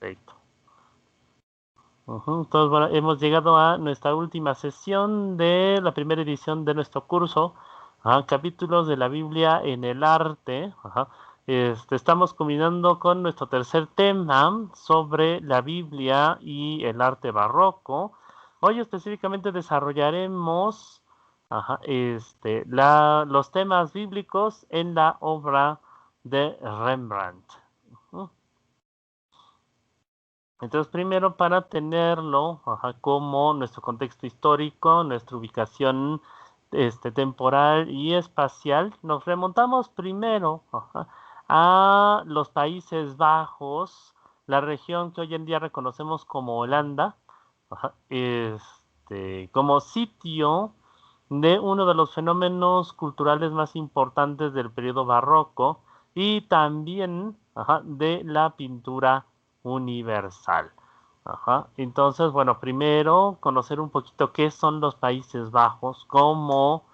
Perfecto. Entonces, bueno, hemos llegado a nuestra última sesión de la primera edición de nuestro curso, capítulos de la Biblia en el arte. Estamos combinando con nuestro tercer tema sobre la Biblia y el arte barroco. Hoy específicamente desarrollaremos los temas bíblicos en la obra de Rembrandt. Entonces, primero para tenerlo como nuestro contexto histórico, nuestra ubicación temporal y espacial, nos remontamos primero a los Países Bajos, la región que hoy en día reconocemos como Holanda, como sitio de uno de los fenómenos culturales más importantes del periodo barroco y también de la pintura universal. Entonces, bueno, primero conocer un poquito qué son los Países Bajos, cómo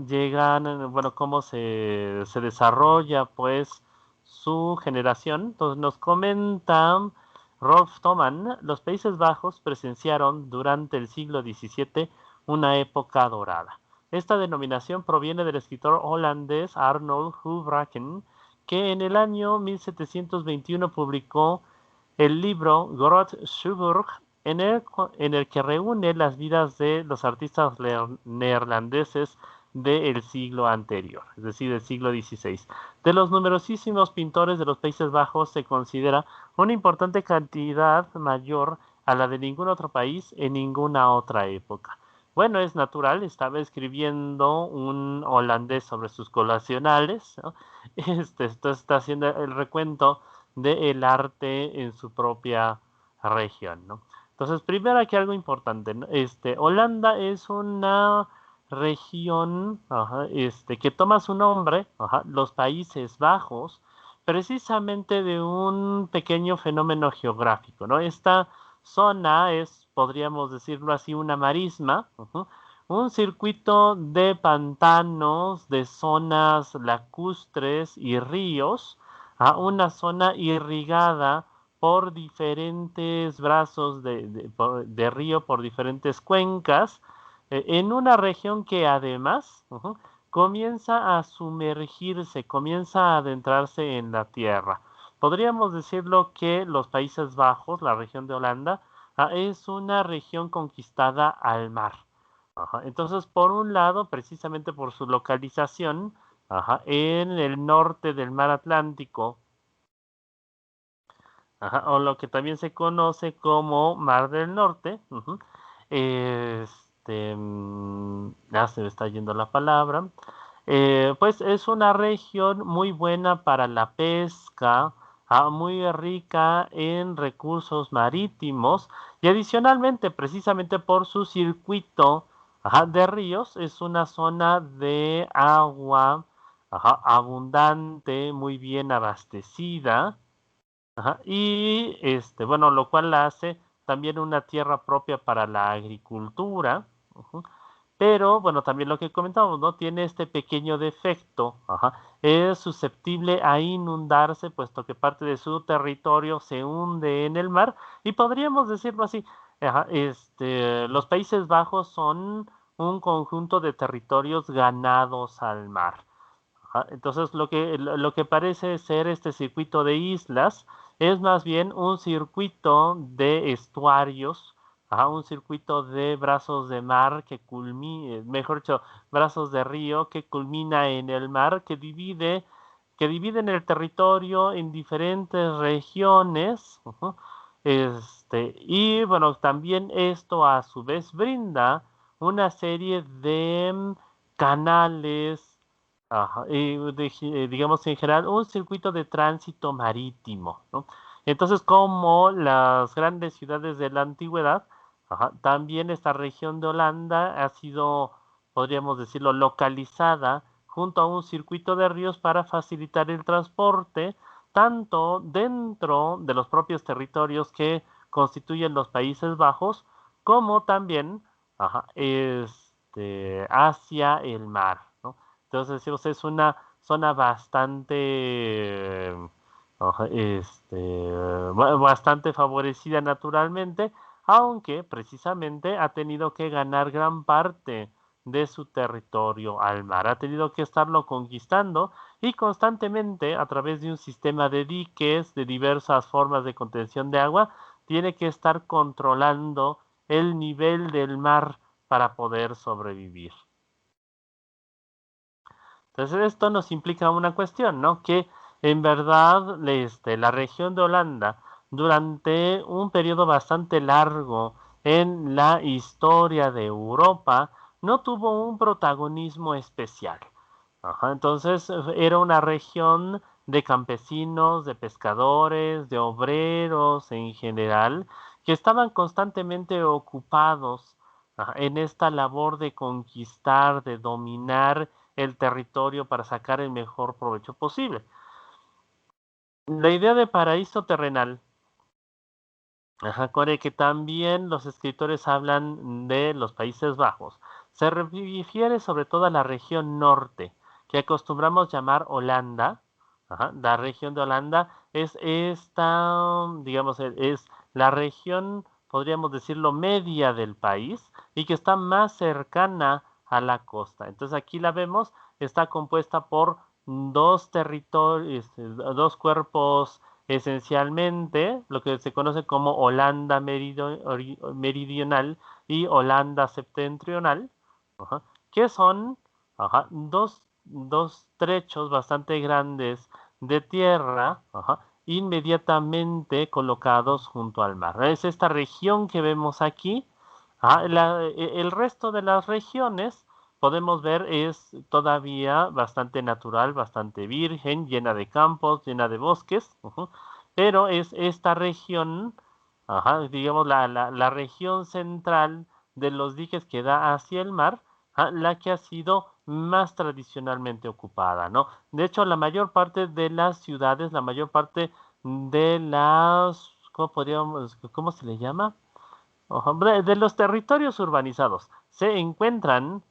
llegan, bueno, cómo se desarrolla pues su generación. Entonces nos comentan Rolf Thoman, los Países Bajos presenciaron durante el siglo XVII una época dorada. Esta denominación proviene del escritor holandés Arnold Houbraken, que en el año 1721 publicó el libro Groot Schuburg, en el que reúne las vidas de los artistas neerlandeses del siglo anterior, es decir, del siglo XVI. De los numerosísimos pintores de los Países Bajos se considera una importante cantidad mayor a la de ningún otro país en ninguna otra época. Bueno, es natural, estaba escribiendo un holandés sobre sus colacionales, ¿no? Esto está haciendo el recuento del arte en su propia región, ¿no? Entonces, primero aquí algo importante, ¿no? Holanda es una región que toma su nombre, los Países Bajos, precisamente de un pequeño fenómeno geográfico, ¿no? Esta zona es, podríamos decirlo así, una marisma, un circuito de pantanos, de zonas lacustres y ríos, a una zona irrigada por diferentes brazos de río, por diferentes cuencas, en una región que además comienza a sumergirse, comienza a adentrarse en la tierra. Podríamos decirlo que los Países Bajos, la región de Holanda, es una región conquistada al mar. Entonces, por un lado, precisamente por su localización, en el norte del mar Atlántico, o lo que también se conoce como Mar del Norte. Ya se me está yendo la palabra. Pues es una región muy buena para la pesca, muy rica en recursos marítimos y adicionalmente, precisamente por su circuito de ríos, es una zona de agua abundante, muy bien abastecida. Y bueno, lo cual la hace también una tierra propia para la agricultura. Pero bueno, también lo que comentamos, ¿no? Tiene este pequeño defecto. Es susceptible a inundarse, puesto que parte de su territorio se hunde en el mar. Y podríamos decirlo así, los Países Bajos son un conjunto de territorios ganados al mar. Entonces, lo que parece ser este circuito de islas es más bien un circuito de estuarios, un circuito de brazos de mar que culmina, mejor dicho, brazos de río que culmina en el mar, que dividen el territorio en diferentes regiones. Y bueno, también esto a su vez brinda una serie de canales, digamos en general, un circuito de tránsito marítimo, ¿no? Entonces, como las grandes ciudades de la antigüedad, también esta región de Holanda ha sido, podríamos decirlo, localizada junto a un circuito de ríos para facilitar el transporte, tanto dentro de los propios territorios que constituyen los Países Bajos, como también hacia el mar, ¿no? Entonces decimos, es una zona bastante bastante favorecida naturalmente, aunque precisamente ha tenido que ganar gran parte de su territorio al mar, ha tenido que estarlo conquistando y constantemente a través de un sistema de diques, de diversas formas de contención de agua, tiene que estar controlando el nivel del mar para poder sobrevivir. Entonces esto nos implica una cuestión, ¿no? Que en verdad la región de Holanda durante un periodo bastante largo en la historia de Europa no tuvo un protagonismo especial. Ajá, entonces era una región de campesinos, de pescadores, de obreros en general, que estaban constantemente ocupados en esta labor de conquistar, de dominar el territorio para sacar el mejor provecho posible. La idea de paraíso terrenal, Core, que también los escritores hablan de los Países Bajos, se refiere sobre todo a la región norte, que acostumbramos llamar Holanda. La región de Holanda es esta, digamos, es la región, podríamos decirlo, media del país y que está más cercana a la costa. Entonces aquí la vemos, está compuesta por dos territorios, dos cuerpos esencialmente lo que se conoce como Holanda meridional y Holanda septentrional, ajá, que son dos trechos bastante grandes de tierra inmediatamente colocados junto al mar. Es esta región que vemos aquí. El resto de las regiones podemos ver es todavía bastante natural, bastante virgen, llena de campos, llena de bosques, pero es esta región, digamos la región central de los diques que da hacia el mar, la que ha sido más tradicionalmente ocupada, ¿no? De hecho, la mayor parte de las ciudades, la mayor parte de las, cómo se le llama? De los territorios urbanizados se encuentran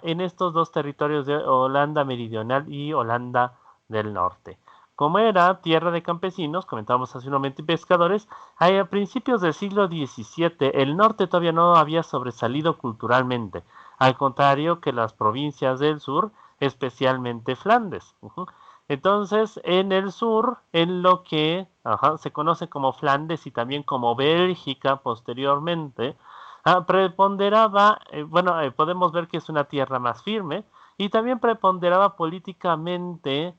en estos dos territorios de Holanda Meridional y Holanda del Norte. Como era tierra de campesinos, comentábamos hace un momento, y pescadores, a principios del siglo XVII el norte todavía no había sobresalido culturalmente, al contrario que las provincias del sur, especialmente Flandes. Entonces, en el sur, en lo que se conoce como Flandes y también como Bélgica posteriormente, preponderaba, podemos ver que es una tierra más firme y también preponderaba políticamente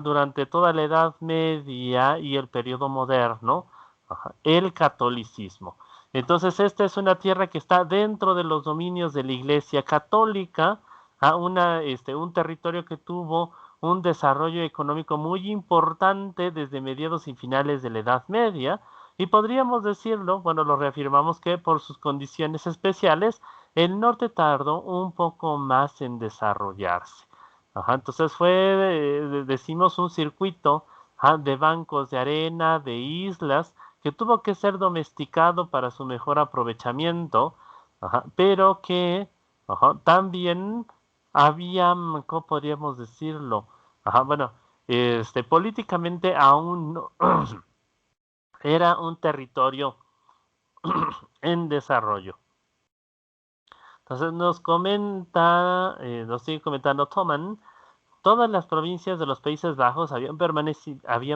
durante toda la Edad Media y el periodo moderno el catolicismo. Entonces, esta es una tierra que está dentro de los dominios de la Iglesia Católica, un territorio que tuvo un desarrollo económico muy importante desde mediados y finales de la Edad Media, y podríamos decirlo, bueno, lo reafirmamos que por sus condiciones especiales, el norte tardó un poco más en desarrollarse. Entonces fue, decimos, un circuito de bancos de arena, de islas, que tuvo que ser domesticado para su mejor aprovechamiento, pero que también había, ¿cómo podríamos decirlo? Bueno, políticamente aún no, era un territorio en desarrollo. Entonces nos sigue comentando Thoman, todas las provincias de los Países Bajos habían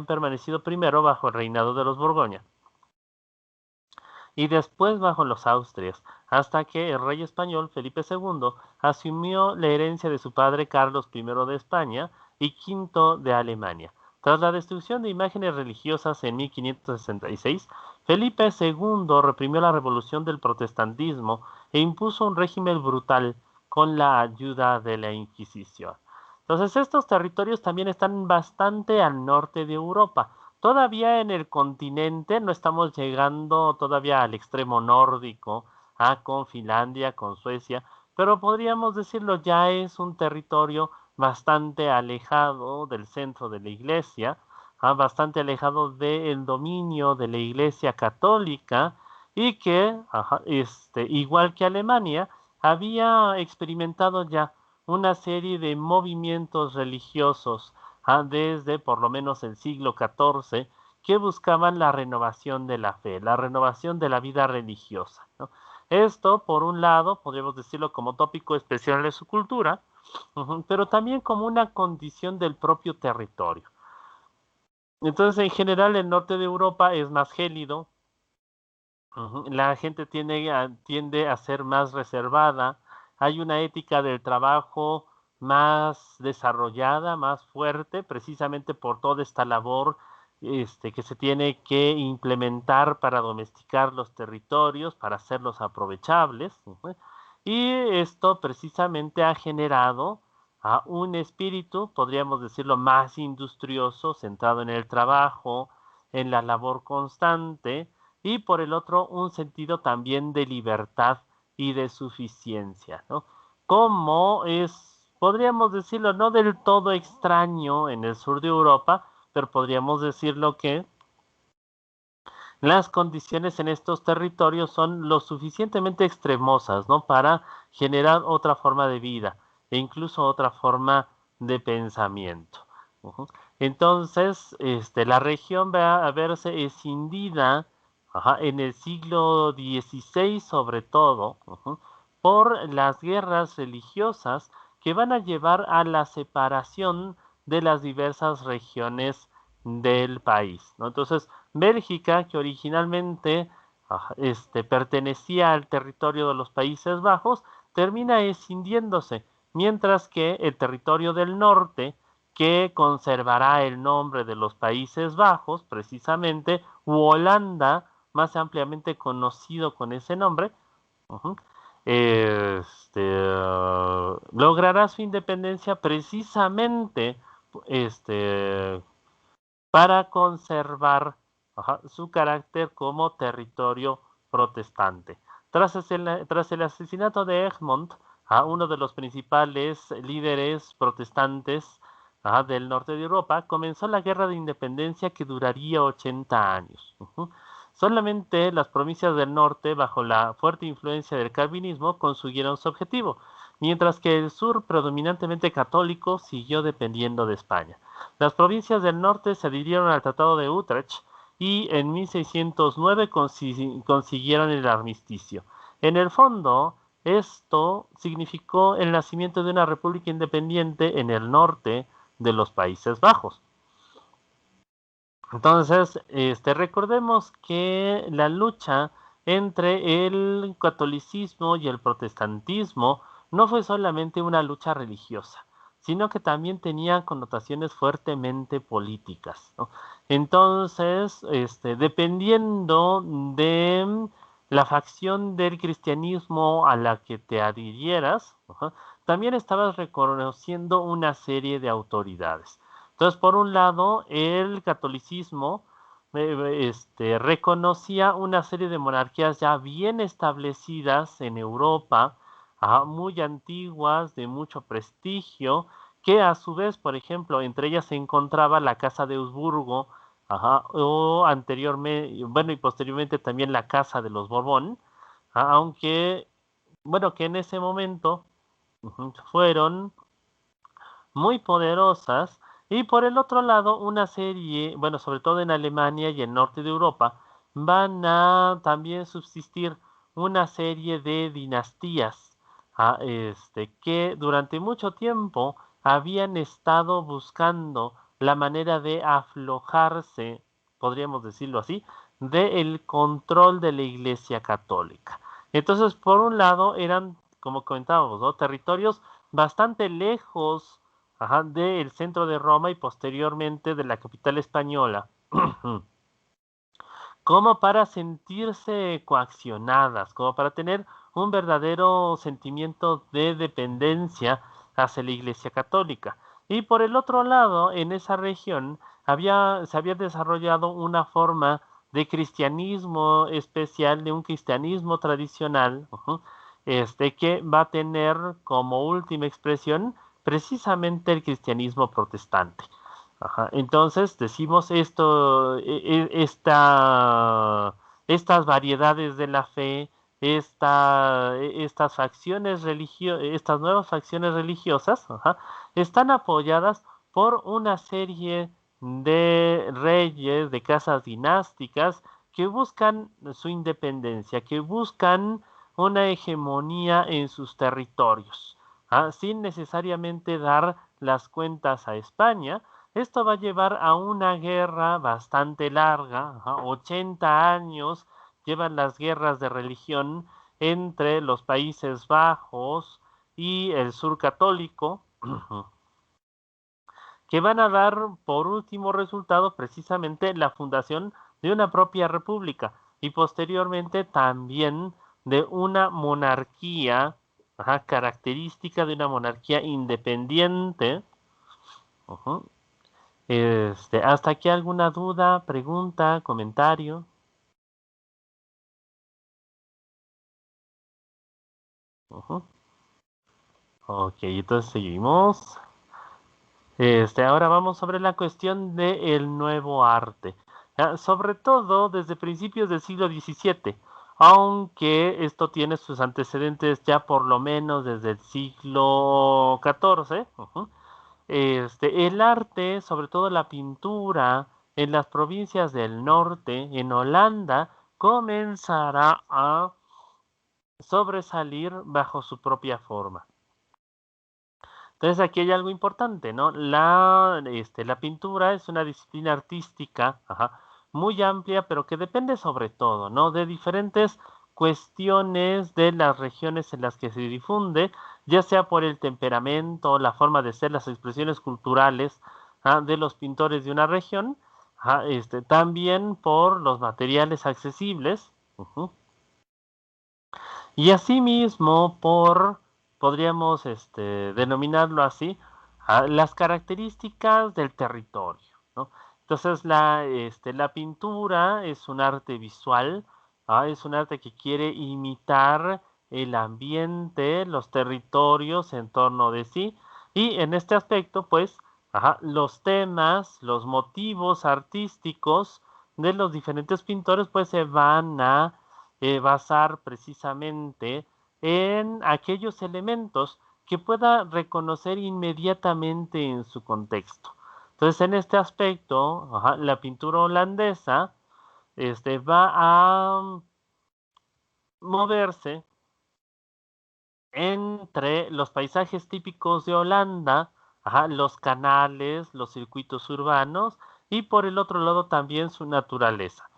permanecido primero bajo el reinado de los Borgoña y después bajo los Austrias, hasta que el rey español Felipe II asumió la herencia de su padre Carlos I de España y V de Alemania. Tras la destrucción de imágenes religiosas en 1566, Felipe II reprimió la revolución del protestantismo e impuso un régimen brutal con la ayuda de la Inquisición. Entonces estos territorios también están bastante al norte de Europa. Todavía en el continente no estamos llegando todavía al extremo nórdico, con Finlandia, con Suecia, pero podríamos decirlo, ya es un territorio bastante alejado del centro de la iglesia, bastante alejado del dominio de la iglesia católica y que, igual que Alemania, había experimentado ya una serie de movimientos religiosos desde por lo menos el siglo XIV, que buscaban la renovación de la fe, la renovación de la vida religiosa, ¿no? Esto, por un lado, podríamos decirlo como tópico especial de su cultura, pero también como una condición del propio territorio. Entonces, en general, el norte de Europa es más gélido, la gente tiende a ser más reservada, hay una ética del trabajo más desarrollada, más fuerte, precisamente por toda esta labor que se tiene que implementar para domesticar los territorios, para hacerlos aprovechables. Y esto precisamente ha generado a un espíritu, podríamos decirlo, más industrioso, centrado en el trabajo, en la labor constante, y por el otro un sentido también de libertad y de suficiencia, ¿no? Como es, podríamos decirlo, no del todo extraño en el sur de Europa, pero podríamos decirlo que las condiciones en estos territorios son lo suficientemente extremosas, ¿no? Para generar otra forma de vida e incluso otra forma de pensamiento. Entonces, la región va a verse escindida en el siglo XVI sobre todo, por las guerras religiosas que van a llevar a la separación de las diversas regiones del país, ¿no? Entonces, Bélgica, que originalmente pertenecía al territorio de los Países Bajos, termina escindiéndose, mientras que el territorio del norte, que conservará el nombre de los Países Bajos, precisamente, u Holanda, más ampliamente conocido con ese nombre, uh-huh, logrará su independencia precisamente para conservar su carácter como territorio protestante. Tras el asesinato de Egmont, uno de los principales líderes protestantes del norte de Europa, comenzó la guerra de independencia que duraría 80 años. Solamente las provincias del norte, bajo la fuerte influencia del calvinismo, consiguieron su objetivo, mientras que el sur, predominantemente católico, siguió dependiendo de España. Las provincias del norte se adhirieron al Tratado de Utrecht y en 1609 consiguieron el armisticio. En el fondo, esto significó el nacimiento de una república independiente en el norte de los Países Bajos. Entonces, recordemos que la lucha entre el catolicismo y el protestantismo no fue solamente una lucha religiosa, sino que también tenía connotaciones fuertemente políticas, ¿no? Entonces, dependiendo de la facción del cristianismo a la que te adhirieras, también estabas reconociendo una serie de autoridades. Entonces, por un lado, el catolicismo reconocía una serie de monarquías ya bien establecidas en Europa, muy antiguas, de mucho prestigio, que a su vez, por ejemplo, entre ellas se encontraba la Casa de Habsburgo, o anteriormente, bueno, y posteriormente también la Casa de los Borbón, aunque, bueno, que en ese momento fueron muy poderosas, y por el otro lado una serie, bueno, sobre todo en Alemania y el norte de Europa, van a también subsistir una serie de dinastías que durante mucho tiempo habían estado buscando la manera de aflojarse, podríamos decirlo así, del control de la Iglesia Católica. Entonces, por un lado, eran, como comentábamos, ¿no?, territorios bastante lejos del centro de Roma y posteriormente de la capital española, como para sentirse coaccionadas, como para tener un verdadero sentimiento de dependencia hacia la Iglesia Católica. Y por el otro lado, en esa región se había desarrollado una forma de cristianismo especial, de un cristianismo tradicional, que va a tener como última expresión precisamente el cristianismo protestante. Entonces decimos estas variedades de la fe, estas nuevas facciones religiosas, están apoyadas por una serie de reyes, de casas dinásticas que buscan su independencia, que buscan una hegemonía en sus territorios, sin necesariamente dar las cuentas a España. Esto va a llevar a una guerra bastante larga, 80 años llevan las guerras de religión entre los Países Bajos y el sur católico, que van a dar por último resultado precisamente la fundación de una propia república y posteriormente también de una monarquía, característica de una monarquía independiente. ¿Hasta aquí alguna duda, pregunta, comentario? Ok, entonces seguimos. Ahora vamos sobre la cuestión del nuevo arte. Sobre todo desde principios del siglo XVII, aunque esto tiene sus antecedentes ya por lo menos desde el siglo XIV. El arte, sobre todo la pintura, en las provincias del norte, en Holanda, comenzará a sobresalir bajo su propia forma. Entonces aquí hay algo importante, ¿no? La pintura es una disciplina artística, muy amplia, pero que depende sobre todo, ¿no? De diferentes cuestiones de las regiones en las que se difunde, ya sea por el temperamento, la forma de ser, las expresiones culturales, de los pintores de una región, también por los materiales accesibles, y asimismo por, podríamos denominarlo así, las características del territorio, ¿no? Entonces la pintura es un arte visual, es un arte que quiere imitar el ambiente, los territorios en torno de sí, y en este aspecto, pues, los temas, los motivos artísticos de los diferentes pintores, pues se van a basar precisamente en aquellos elementos que pueda reconocer inmediatamente en su contexto. Entonces, en este aspecto, la pintura holandesa va a moverse entre los paisajes típicos de Holanda, los canales, los circuitos urbanos y por el otro lado también su naturaleza.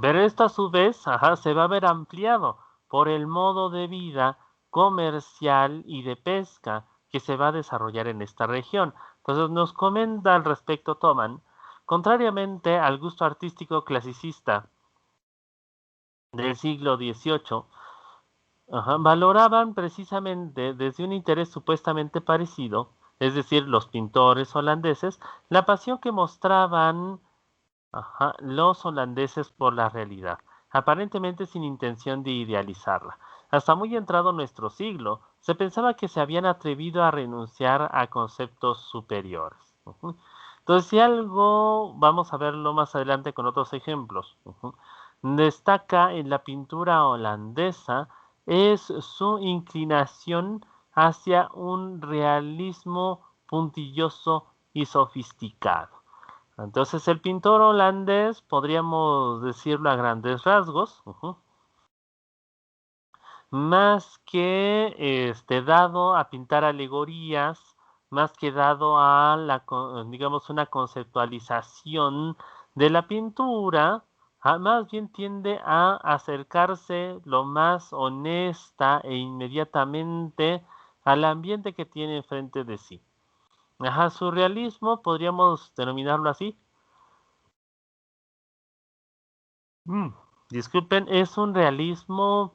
Pero esto a su vez, se va a ver ampliado por el modo de vida comercial y de pesca que se va a desarrollar en esta región. Entonces nos comenta al respecto Thoman, contrariamente al gusto artístico clasicista del siglo XVIII, valoraban precisamente desde un interés supuestamente parecido, es decir, los pintores holandeses, la pasión que mostraban los holandeses por la realidad, aparentemente sin intención de idealizarla. Hasta muy entrado nuestro siglo, se pensaba que se habían atrevido a renunciar a conceptos superiores. Entonces, si algo, vamos a verlo más adelante con otros ejemplos, destaca en la pintura holandesa es su inclinación hacia un realismo puntilloso y sofisticado. Entonces el pintor holandés, podríamos decirlo a grandes rasgos, más que dado a pintar alegorías, más que dado a digamos, una conceptualización de la pintura, más bien tiende a acercarse lo más honesta e inmediatamente al ambiente que tiene enfrente de sí. Surrealismo, podríamos denominarlo así. Mm, Disculpen, es un realismo,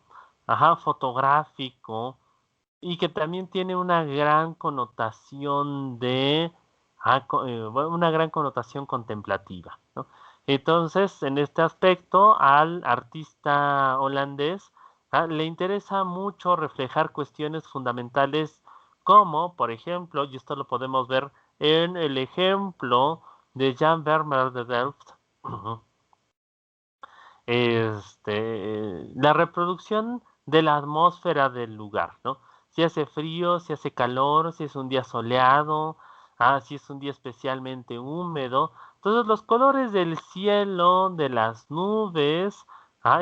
fotográfico y que también tiene una gran connotación una gran connotación contemplativa, ¿no? Entonces, en este aspecto, al artista holandés, le interesa mucho reflejar cuestiones fundamentales como, por ejemplo, y esto lo podemos ver en el ejemplo de Jan Vermeer de Delft, la reproducción de la atmósfera del lugar, ¿no? si hace frío, si hace calor, si es un día soleado, si es un día especialmente húmedo. Entonces los colores del cielo, de las nubes,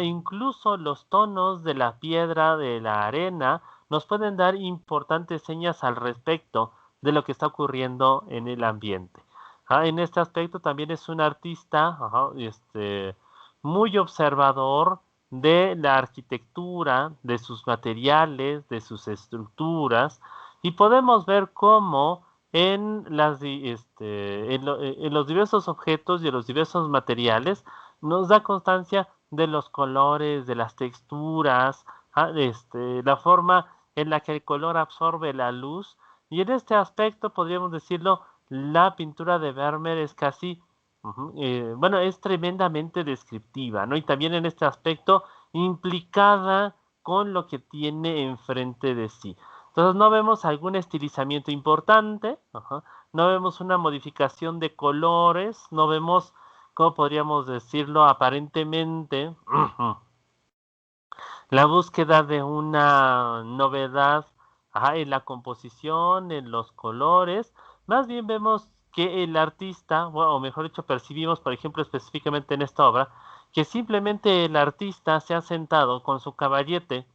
incluso los tonos de la piedra, de la arena, nos pueden dar importantes señas al respecto de lo que está ocurriendo en el ambiente. En este aspecto también es un artista muy observador de la arquitectura, de sus materiales, de sus estructuras, y podemos ver cómo en los diversos objetos y en los diversos materiales nos da constancia de los colores, de las texturas, la forma en la que el color absorbe la luz. Y en este aspecto podríamos decirlo, la pintura de Vermeer es casi, bueno, es tremendamente descriptiva, ¿no? Y también en este aspecto implicada con lo que tiene enfrente de sí. Entonces no vemos algún estilizamiento importante, no vemos una modificación de colores, no vemos, ¿cómo podríamos decirlo? Aparentemente, la búsqueda de una novedad en la composición, en los colores. Más bien vemos que el artista, bueno, o mejor dicho, percibimos, por ejemplo, específicamente en esta obra, que simplemente el artista se ha sentado con su caballete,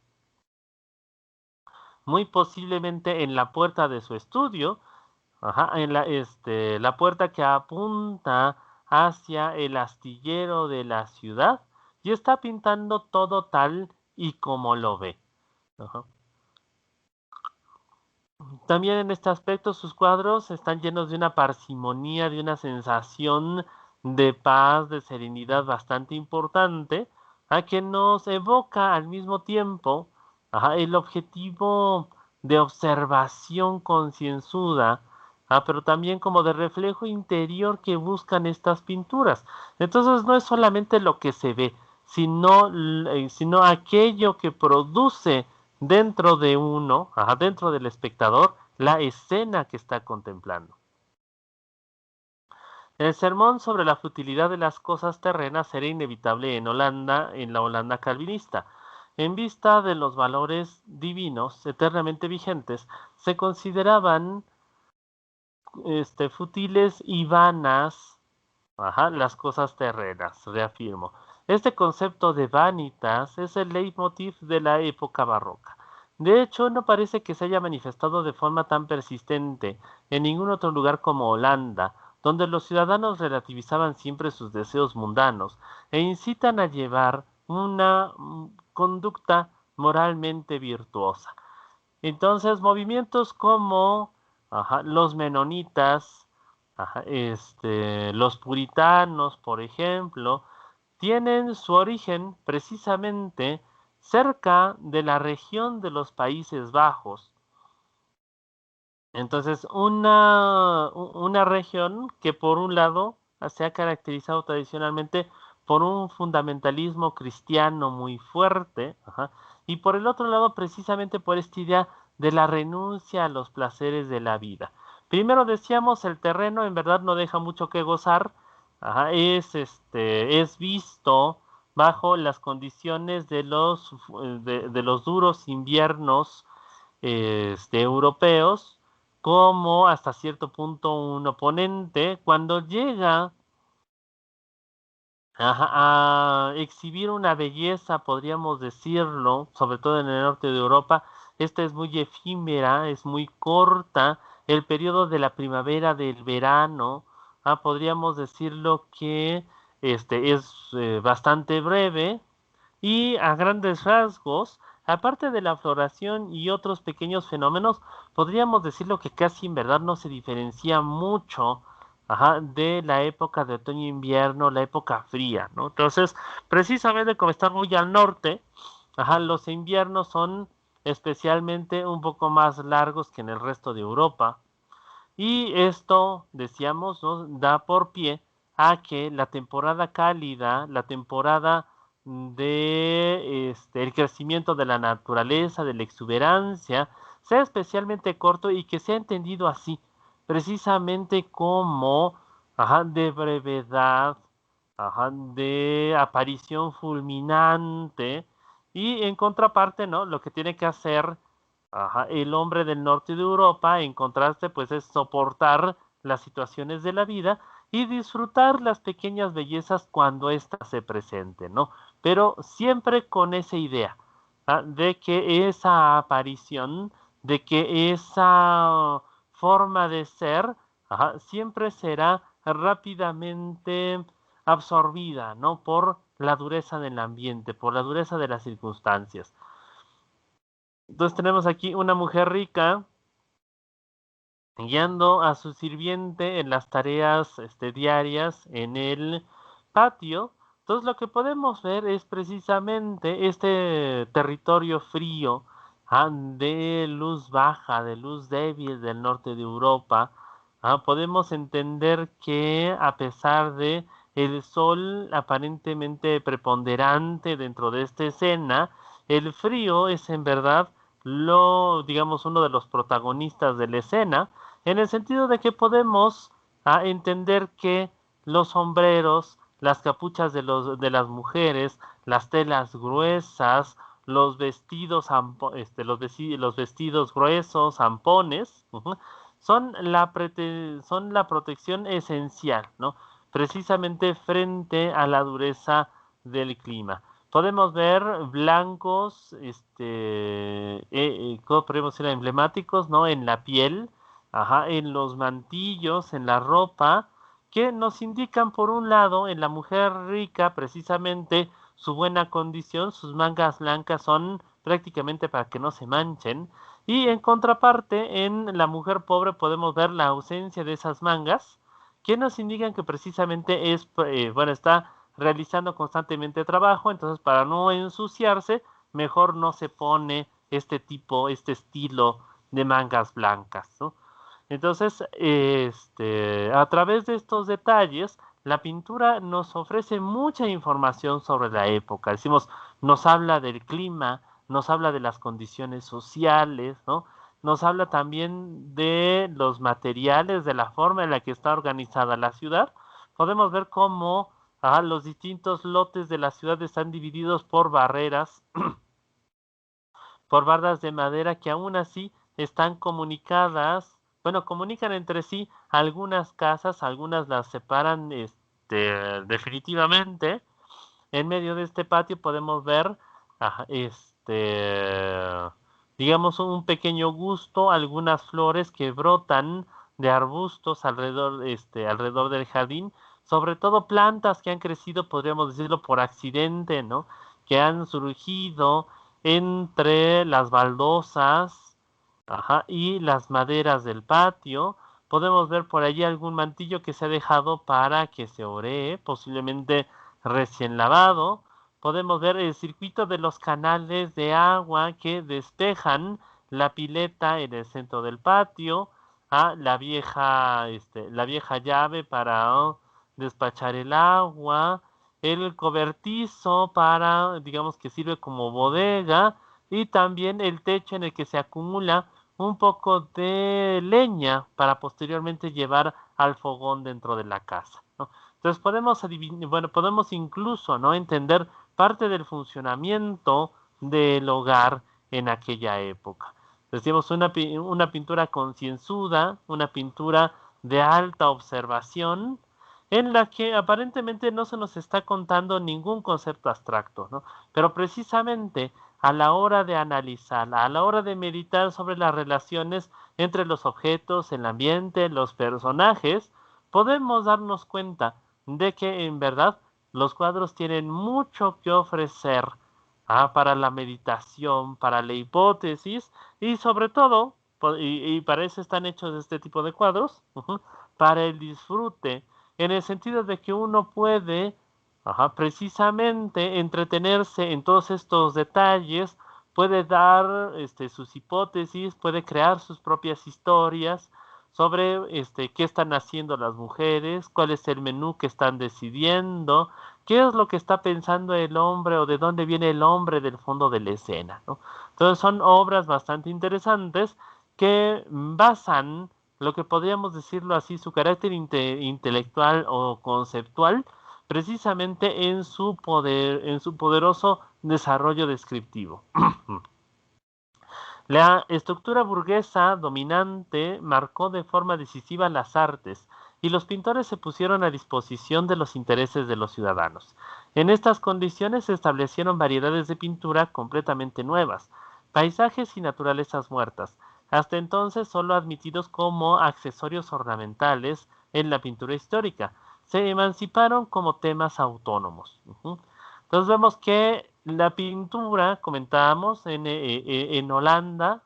muy posiblemente en la puerta de su estudio, en la puerta que apunta hacia el astillero de la ciudad, y está pintando todo tal y como lo ve. Ajá. También en este aspecto sus cuadros están llenos de una parsimonía, de una sensación de paz, de serenidad bastante importante, a que nos evoca al mismo tiempo el objetivo de observación concienzuda, pero también como de reflejo interior que buscan estas pinturas. Entonces no es solamente lo que se ve, sino aquello que produce dentro de uno, dentro del espectador, la escena que está contemplando. El sermón sobre la futilidad de las cosas terrenas era inevitable en Holanda, en la Holanda calvinista. En vista de los valores divinos eternamente vigentes, se consideraban fútiles y vanas las cosas terrenas, reafirmo. Este concepto de vanitas es el leitmotiv de la época barroca. De hecho, no parece que se haya manifestado de forma tan persistente en ningún otro lugar como Holanda, donde los ciudadanos relativizaban siempre sus deseos mundanos e incitan a llevar una conducta moralmente virtuosa. Entonces, movimientos como los menonitas, los puritanos, por ejemplo, tienen su origen precisamente cerca de la región de los Países Bajos. Entonces, una región que por un lado se ha caracterizado tradicionalmente por un fundamentalismo cristiano muy fuerte, y por el otro lado precisamente por esta idea de la renuncia a los placeres de la vida. Primero decíamos, el terreno en verdad no deja mucho que gozar, es visto bajo las condiciones de los duros inviernos europeos como hasta cierto punto un oponente. Cuando llega a exhibir una belleza, podríamos decirlo, sobre todo en el norte de Europa, esta es muy efímera, es muy corta, el periodo de la primavera, del verano, podríamos decirlo que es bastante breve, y a grandes rasgos, aparte de la floración y otros pequeños fenómenos, podríamos decirlo que casi en verdad no se diferencia mucho de la época de otoño-invierno, la época fría, ¿no? Entonces, precisamente como están muy al norte, los inviernos son especialmente un poco más largos que en el resto de Europa. Y esto, decíamos, ¿no?, da por pie a que la temporada cálida, la temporada de el crecimiento de la naturaleza, de la exuberancia, sea especialmente corto y que sea entendido así, precisamente como de brevedad, de aparición fulminante, y en contraparte, ¿no?, lo que tiene que hacer El hombre del norte de Europa, en contraste, pues es soportar las situaciones de la vida y disfrutar las pequeñas bellezas cuando éstas se presenten, ¿no? Pero siempre con esa idea, de que esa aparición, de que esa forma de ser, siempre será rápidamente absorbida, ¿no? Por la dureza del ambiente, por la dureza de las circunstancias. Entonces tenemos aquí una mujer rica guiando a su sirviente en las tareas diarias en el patio. Entonces lo que podemos ver es precisamente este territorio frío, de luz baja, de luz débil del norte de Europa. Podemos entender que a pesar de el sol aparentemente preponderante dentro de esta escena, el frío es en verdad digamos, uno de los protagonistas de la escena, en el sentido de que podemos entender que los sombreros, las capuchas de las mujeres, las telas gruesas, los vestidos, los vestidos gruesos, zampones, son la protección esencial, ¿no? Precisamente frente a la dureza del clima. Podemos ver blancos, ¿cómo podemos decir? Emblemáticos, ¿no? En la piel, en los mantillos, en la ropa, que nos indican por un lado en la mujer rica precisamente su buena condición, sus mangas blancas son prácticamente para que no se manchen, y en contraparte en la mujer pobre podemos ver la ausencia de esas mangas, que nos indican que precisamente bueno, está realizando constantemente trabajo, entonces para no ensuciarse, mejor no se pone este estilo de mangas blancas, ¿no? Entonces, a través de estos detalles, la pintura nos ofrece mucha información sobre la época. Decimos, nos habla del clima, nos habla de las condiciones sociales, ¿no? Nos habla también de los materiales, de la forma en la que está organizada la ciudad. Podemos ver cómo los distintos lotes de la ciudad están divididos por barreras, por bardas de madera que aún así están comunicadas, bueno, comunican entre sí algunas casas, algunas las separan definitivamente. En medio de este patio podemos ver, ajá, digamos, un pequeño gusto, algunas flores que brotan de arbustos alrededor del jardín, sobre todo plantas que han crecido, podríamos decirlo, por accidente, ¿no? Que han surgido entre las baldosas, y las maderas del patio. Podemos ver por allí algún mantillo que se ha dejado para que se oree, posiblemente recién lavado. Podemos ver el circuito de los canales de agua que despejan la pileta en el centro del patio, la vieja llave para despachar el agua, el cobertizo para, digamos que sirve como bodega, y también el techo en el que se acumula un poco de leña para posteriormente llevar al fogón dentro de la casa, ¿no? Entonces podemos incluso, ¿no?, entender parte del funcionamiento del hogar en aquella época. Decimos una pintura concienzuda, una pintura de alta observación, en la que aparentemente no se nos está contando ningún concepto abstracto, ¿no? Pero precisamente a la hora de analizar, a la hora de meditar sobre las relaciones entre los objetos, el ambiente, los personajes, podemos darnos cuenta de que en verdad los cuadros tienen mucho que ofrecer, para la meditación, para la hipótesis y sobre todo, y para eso están hechos este tipo de cuadros, para el disfrute, en el sentido de que uno puede, precisamente entretenerse en todos estos detalles, puede dar sus hipótesis, puede crear sus propias historias sobre qué están haciendo las mujeres, cuál es el menú que están decidiendo, qué es lo que está pensando el hombre o de dónde viene el hombre del fondo de la escena, ¿no? Entonces son obras bastante interesantes que basan lo que podríamos decirlo así, su carácter intelectual o conceptual, precisamente en su poderoso desarrollo descriptivo. La estructura burguesa dominante marcó de forma decisiva las artes y los pintores se pusieron a disposición de los intereses de los ciudadanos. En estas condiciones se establecieron variedades de pintura completamente nuevas, paisajes y naturalezas muertas, hasta entonces solo admitidos como accesorios ornamentales en la pintura histórica. Se emanciparon como temas autónomos. Entonces vemos que la pintura, comentábamos, en Holanda,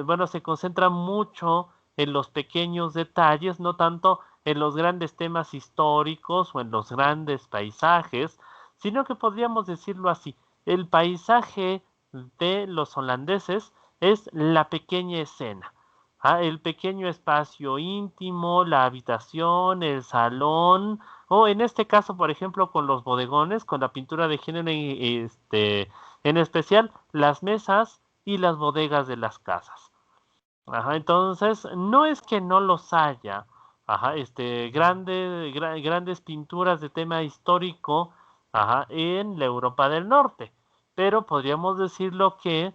bueno, se concentra mucho en los pequeños detalles, no tanto en los grandes temas históricos o en los grandes paisajes, sino que podríamos decirlo así, el paisaje de los holandeses es la pequeña escena. El pequeño espacio íntimo, la habitación, el salón, o en este caso, por ejemplo, con los bodegones, con la pintura de género, en especial las mesas y las bodegas de las casas. Entonces, no es que no los haya, grandes pinturas de tema histórico, en la Europa del Norte, pero podríamos decirlo que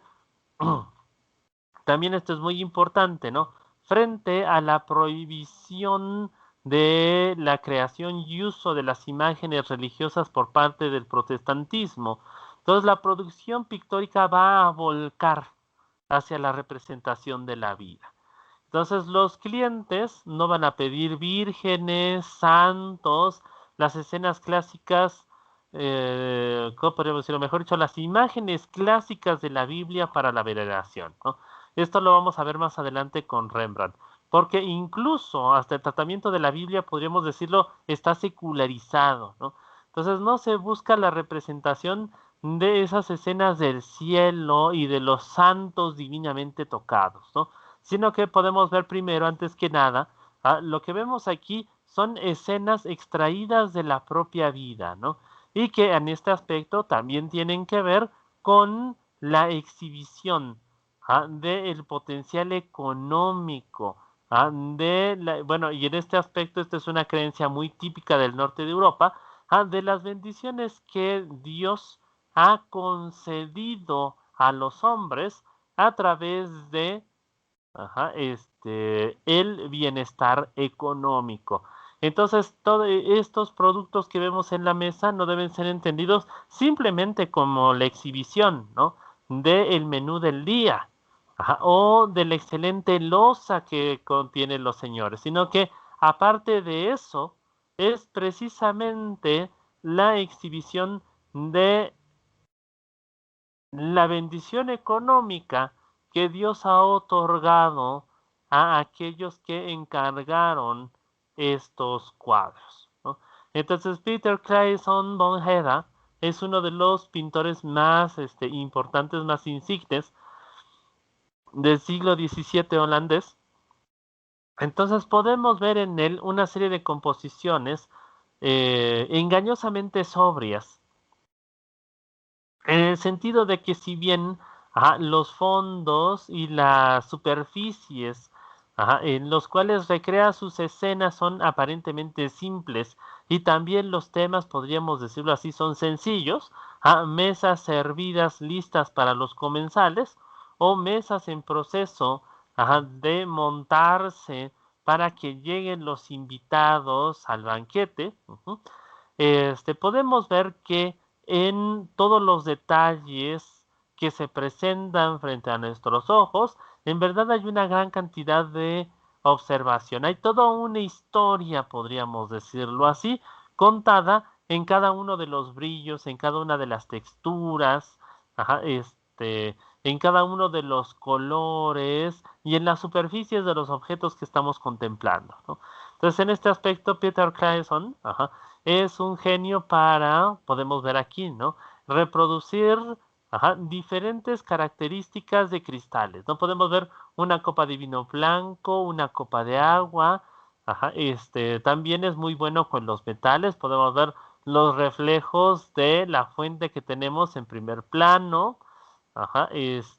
también esto es muy importante, ¿no? Frente a la prohibición de la creación y uso de las imágenes religiosas por parte del protestantismo. Entonces la producción pictórica va a volcar hacia la representación de la vida. Entonces los clientes no van a pedir vírgenes, santos, las escenas clásicas, ¿cómo podríamos decirlo? Mejor dicho, las imágenes clásicas de la Biblia para la veneración, ¿no? Esto lo vamos a ver más adelante con Rembrandt, porque incluso hasta el tratamiento de la Biblia, podríamos decirlo, está secularizado, ¿no? Entonces no se busca la representación de esas escenas del cielo y de los santos divinamente tocados, ¿no? Sino que podemos ver primero, antes que nada, lo que vemos aquí son escenas extraídas de la propia vida, ¿no? Y que en este aspecto también tienen que ver con la exhibición del potencial económico, bueno, y en este aspecto, esta es una creencia muy típica del norte de Europa, de las bendiciones que Dios ha concedido a los hombres a través de el bienestar económico. Entonces, todos estos productos que vemos en la mesa no deben ser entendidos simplemente como la exhibición, ¿no? Del menú del día, o de la excelente loza que contienen los señores, sino que aparte de eso, es precisamente la exhibición de la bendición económica que Dios ha otorgado a aquellos que encargaron estos cuadros, ¿no? Entonces, Peter Claesson von Heda es uno de los pintores más importantes, más insignes del siglo XVII holandés. Entonces podemos ver en él una serie de composiciones engañosamente sobrias, en el sentido de que si bien los fondos y las superficies en los cuales recrea sus escenas son aparentemente simples y también los temas, podríamos decirlo así, son sencillos, mesas servidas listas para los comensales o mesas en proceso de montarse para que lleguen los invitados al banquete. Podemos ver que en todos los detalles que se presentan frente a nuestros ojos, en verdad hay una gran cantidad de observación. Hay toda una historia, podríamos decirlo así, contada en cada uno de los brillos, en cada una de las texturas, en cada uno de los colores y en las superficies de los objetos que estamos contemplando, ¿no? Entonces, en este aspecto, Peter Claesson, es un genio para, podemos ver aquí, ¿no? Reproducir diferentes características de cristales. No podemos ver una copa de vino blanco, una copa de agua. También es muy bueno con los metales. Podemos ver los reflejos de la fuente que tenemos en primer plano.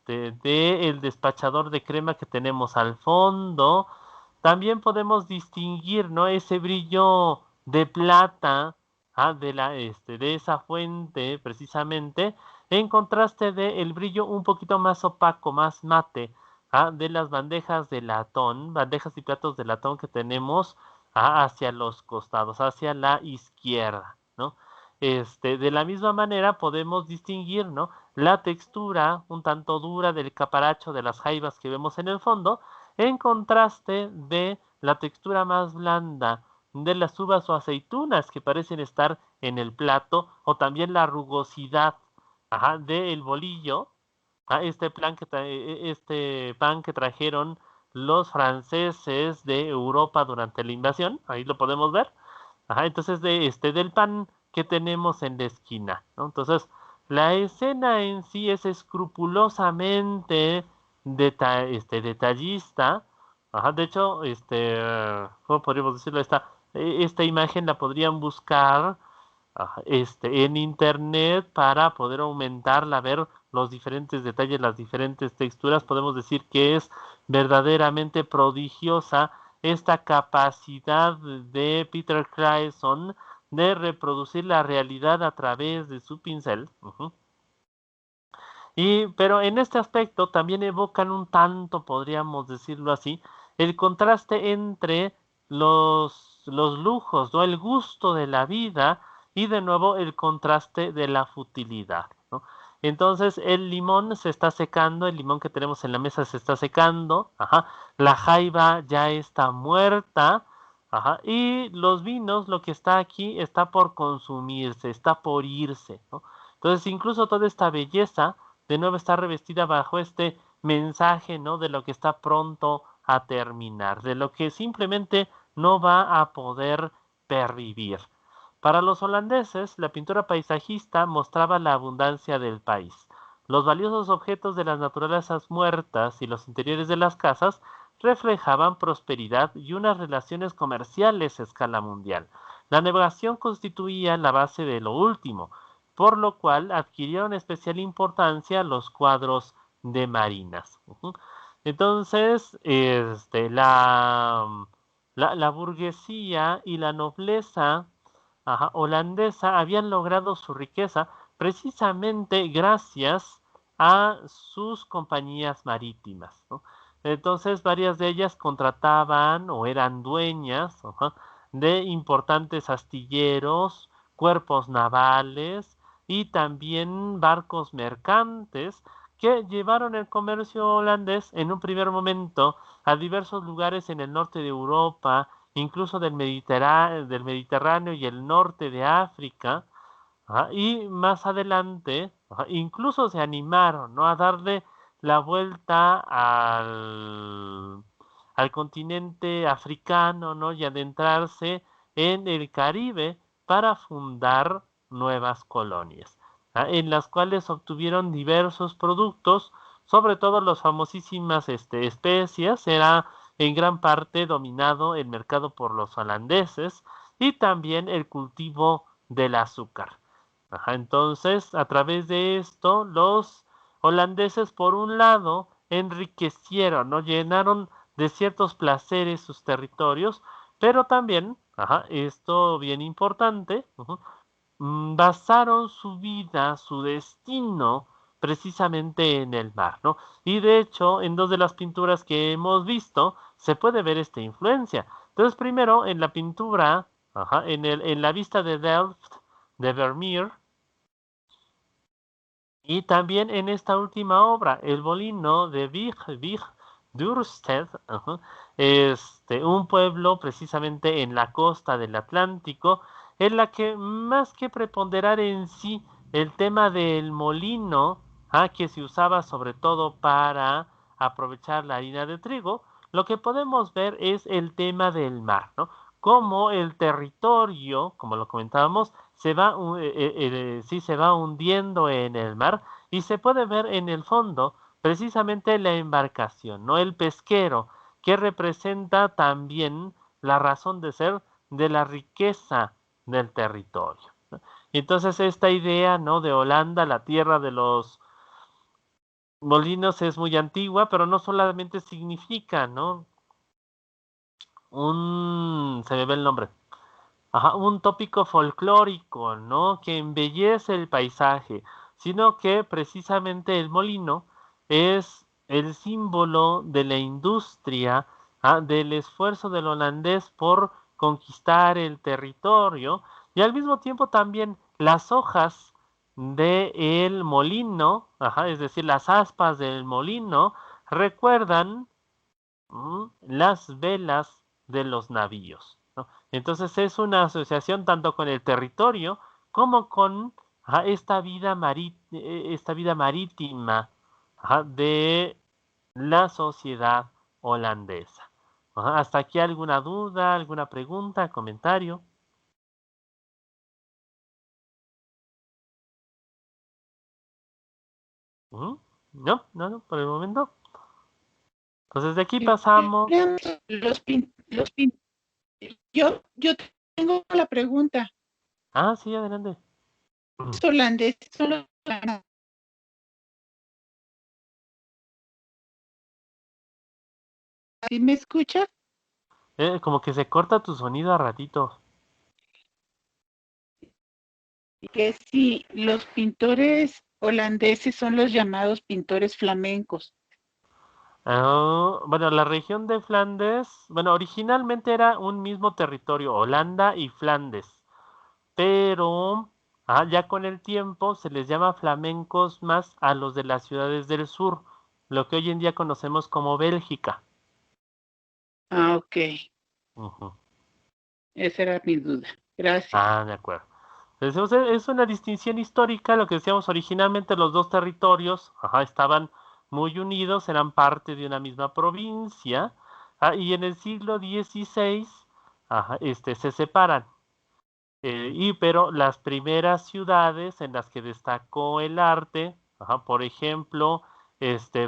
De el despachador de crema que tenemos al fondo. También podemos distinguir, ¿no? Ese brillo de plata de esa fuente, precisamente, en contraste de el brillo un poquito más opaco, más mate, de las bandejas de latón, bandejas y platos de latón que tenemos hacia los costados, hacia la izquierda, ¿no? De la misma manera podemos distinguir, ¿no?, la textura un tanto dura del caparacho de las jaivas que vemos en el fondo, en contraste de la textura más blanda de las uvas o aceitunas que parecen estar en el plato, o también la rugosidad del bolillo, este pan que trajeron los franceses de Europa durante la invasión, ahí lo podemos ver. Entonces del pan que tenemos en la esquina, ¿no? Entonces, la escena en sí es escrupulosamente detallista. De hecho, ¿cómo podríamos decirlo? Esta imagen la podrían buscar en internet para poder aumentarla, ver los diferentes detalles, las diferentes texturas. Podemos decir que es verdaderamente prodigiosa esta capacidad de Peter Clayson de reproducir la realidad a través de su pincel. Pero en este aspecto también evocan un tanto, podríamos decirlo así, el contraste entre los lujos, ¿no?, el gusto de la vida, y de nuevo el contraste de la futilidad, ¿no? Entonces el limón se está secando, el limón que tenemos en la mesa se está secando, la jaiba ya está muerta, y los vinos, lo que está aquí, está por consumirse, está por irse, ¿no? Entonces incluso toda esta belleza de nuevo está revestida bajo este mensaje, ¿no?, de lo que está pronto a terminar, de lo que simplemente no va a poder pervivir. Para los holandeses, la pintura paisajista mostraba la abundancia del país. Los valiosos objetos de las naturalezas muertas y los interiores de las casas reflejaban prosperidad y unas relaciones comerciales a escala mundial. La navegación constituía la base de lo último, por lo cual adquirieron especial importancia los cuadros de marinas. Entonces, la burguesía y la nobleza holandesa habían logrado su riqueza precisamente gracias a sus compañías marítimas, ¿no? Entonces, varias de ellas contrataban o eran dueñas de importantes astilleros, cuerpos navales y también barcos mercantes que llevaron el comercio holandés en un primer momento a diversos lugares en el norte de Europa, incluso del Mediterráneo y el norte de África, y más adelante, incluso se animaron, ¿no?, a darle la vuelta al continente africano, ¿no?, y adentrarse en el Caribe para fundar nuevas colonias, en las cuales obtuvieron diversos productos, sobre todo las famosísimas especias. Era en gran parte dominado el mercado por los holandeses, y también el cultivo del azúcar. Entonces, a través de esto, los holandeses, por un lado, enriquecieron, ¿no?, llenaron de ciertos placeres sus territorios, pero también, esto bien importante, basaron su vida, su destino, precisamente en el mar, ¿no? Y de hecho, en dos de las pinturas que hemos visto, se puede ver esta influencia. Entonces, primero, en la pintura, en la vista de Delft, de Vermeer, y también en esta última obra, El Molino de Vig Dursted, un pueblo precisamente en la costa del Atlántico, en la que más que preponderar en sí el tema del molino, que se usaba sobre todo para aprovechar la harina de trigo, lo que podemos ver es el tema del mar, ¿no? Cómo el territorio, como lo comentábamos, sí, se va hundiendo en el mar, y se puede ver en el fondo precisamente la embarcación, ¿no?, el pesquero, que representa también la razón de ser de la riqueza del territorio, ¿no? Entonces esta idea, ¿no?, de Holanda, la tierra de los molinos, es muy antigua, pero no solamente significa, ¿no?, se me ve el nombre, un tópico folclórico, ¿no?, que embellece el paisaje, sino que precisamente el molino es el símbolo de la industria, del esfuerzo del holandés por conquistar el territorio, y al mismo tiempo también las hojas del molino, es decir, las aspas del molino, recuerdan las velas de los navíos, ¿no? Entonces es una asociación tanto con el territorio como con esta vida marítima de la sociedad holandesa. ¿Hasta aquí alguna duda, alguna pregunta, comentario? ¿Mm? No, no, no, por el momento. Entonces de aquí pasamos. Yo tengo la pregunta. Ah, sí, adelante. ¿Los holandeses son los ¿Sí me escuchas? Como que se corta tu sonido a ratito. Que si los pintores holandeses son los llamados pintores flamencos. Bueno, la región de Flandes, bueno, originalmente era un mismo territorio, Holanda y Flandes, pero ya con el tiempo se les llama flamencos más a los de las ciudades del sur, lo que hoy en día conocemos como Bélgica. Ah, ok. Ujú. Esa era mi duda. Gracias. De acuerdo. Entonces, es una distinción histórica, lo que decíamos originalmente los dos territorios, estaban muy unidos, eran parte de una misma provincia, y en el siglo XVI, se separan. Pero las primeras ciudades en las que destacó el arte, por ejemplo,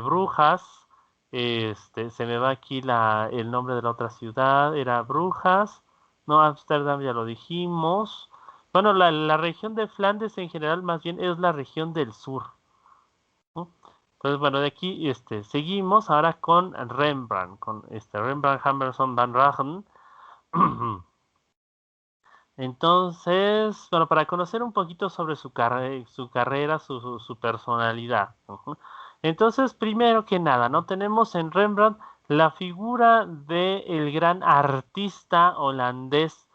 Brujas, se me va aquí el nombre de la otra ciudad, era Brujas, no, Ámsterdam ya lo dijimos. Bueno, la región de Flandes en general más bien es la región del sur, ¿no? Entonces, bueno, de aquí seguimos ahora con Rembrandt, con Rembrandt Hammerson van Raagen. Entonces, bueno, para conocer un poquito sobre su carrera, su personalidad. Entonces, primero que nada, ¿no? Tenemos en Rembrandt la figura del gran artista holandés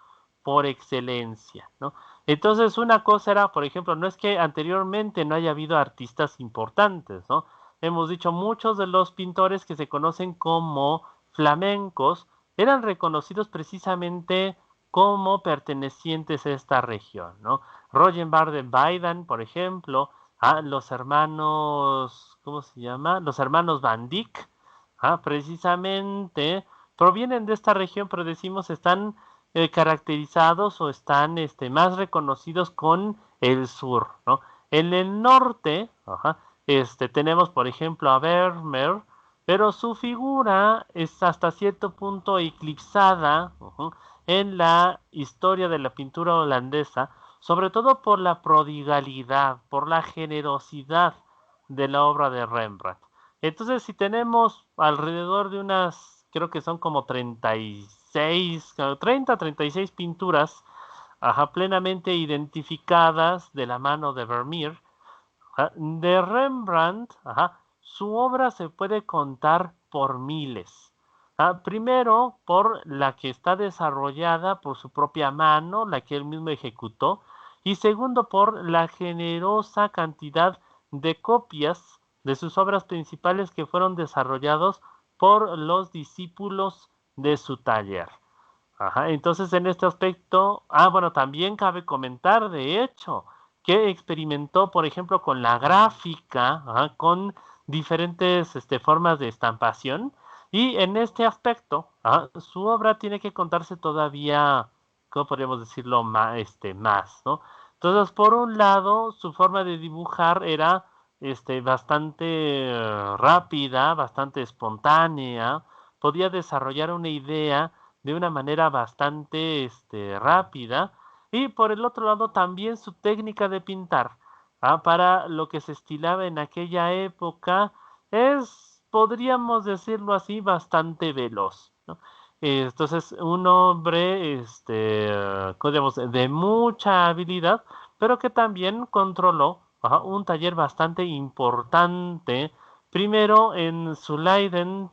por excelencia, ¿no? Entonces, una cosa era, por ejemplo, no es que anteriormente no haya habido artistas importantes, ¿no? Hemos dicho, muchos de los pintores que se conocen como flamencos eran reconocidos precisamente como pertenecientes a esta región, ¿no? Roger Baden, por ejemplo, los hermanos, ¿cómo se llama? Los hermanos Van Dyck, precisamente provienen de esta región, pero decimos están caracterizados o están más reconocidos con el sur, ¿no? En el norte, tenemos por ejemplo a Vermeer, pero su figura es hasta cierto punto eclipsada en la historia de la pintura holandesa, sobre todo por la prodigalidad, por la generosidad de la obra de Rembrandt. Entonces, si tenemos alrededor de unas, creo que son como 36, 30, 36 pinturas, plenamente identificadas de la mano de Vermeer, de Rembrandt, su obra se puede contar por miles. Primero, por la que está desarrollada por su propia mano, la que él mismo ejecutó, y segundo, por la generosa cantidad de copias de sus obras principales que fueron desarrollados por los discípulos de su taller. Entonces en este aspecto, bueno, también cabe comentar, de hecho, que experimentó, por ejemplo, con la gráfica, con diferentes formas de estampación, y en este aspecto, su obra tiene que contarse todavía, ¿cómo podríamos decirlo? Más, ¿no? Entonces, por un lado, su forma de dibujar era bastante rápida, bastante espontánea, podía desarrollar una idea de una manera bastante rápida, y por el otro lado también su técnica de pintar, para lo que se estilaba en aquella época es, podríamos decirlo así, bastante veloz, ¿no? Entonces, un hombre ¿cómo digamos? De mucha habilidad, pero que también controló un taller bastante importante, primero en su Leiden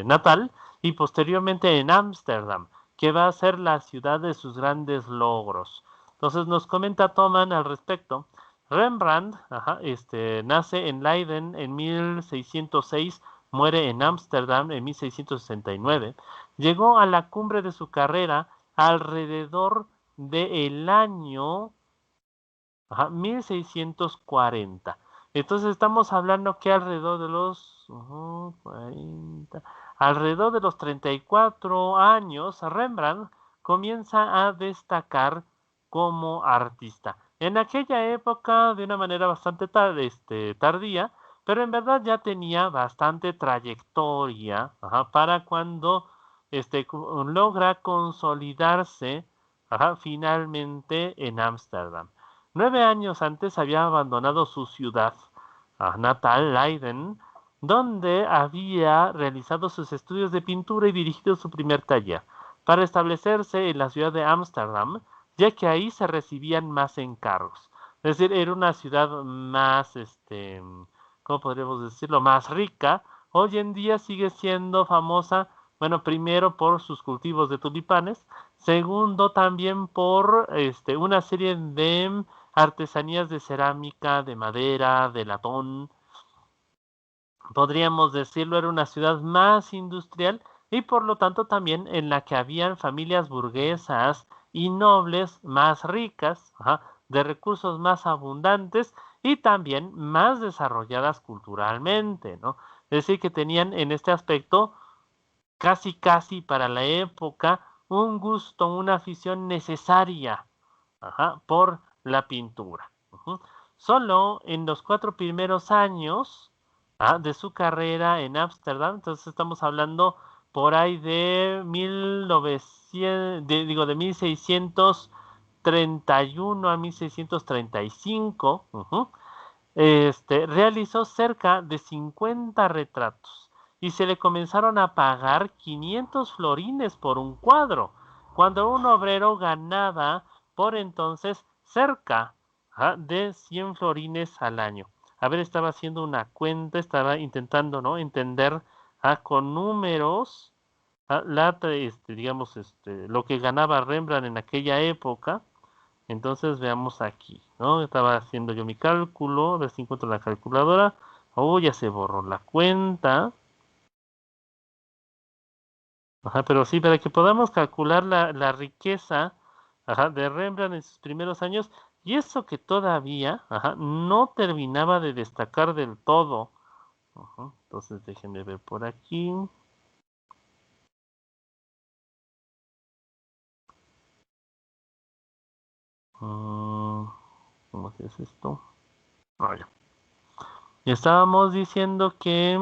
natal y posteriormente en Ámsterdam, que va a ser la ciudad de sus grandes logros. Entonces nos comenta Thomann al respecto. Rembrandt nace en Leiden en 1606, muere en Ámsterdam en 1669. Llegó a la cumbre de su carrera alrededor del año 1640. Entonces estamos hablando que alrededor de los 40, alrededor de los 34 años, Rembrandt comienza a destacar como artista. En aquella época, de una manera bastante tardía, pero en verdad ya tenía bastante trayectoria para cuando logra consolidarse finalmente en Ámsterdam. 9 años antes había abandonado su ciudad natal, Leiden, donde había realizado sus estudios de pintura y dirigido su primer taller, para establecerse en la ciudad de Ámsterdam, ya que ahí se recibían más encargos. Es decir, era una ciudad más, ¿cómo podríamos decirlo?, más rica. Hoy en día sigue siendo famosa, bueno, primero por sus cultivos de tulipanes, segundo también por una serie de artesanías de cerámica, de madera, de latón. Podríamos decirlo, era una ciudad más industrial y por lo tanto también en la que habían familias burguesas y nobles más ricas, de recursos más abundantes y también más desarrolladas culturalmente, ¿no? Es decir, que tenían en este aspecto casi para la época un gusto, una afición necesaria por la pintura. Solo en los 4 primeros años de su carrera en Ámsterdam, entonces estamos hablando por ahí de 1900, de 1631 a 1635, realizó cerca de 50 retratos y se le comenzaron a pagar 500 florines por un cuadro, cuando un obrero ganaba por entonces cerca de 100 florines al año. A ver, estaba haciendo una cuenta, estaba intentando, ¿no?, entender con números digamos, lo que ganaba Rembrandt en aquella época. Entonces veamos aquí, ¿no? Estaba haciendo yo mi cálculo, a ver si encuentro la calculadora. Oh, ya se borró la cuenta. Pero sí, para que podamos calcular la riqueza de Rembrandt en sus primeros años, y eso que todavía no terminaba de destacar del todo. Entonces déjenme ver por aquí. ¿Cómo se hace esto? Ya. Estábamos diciendo que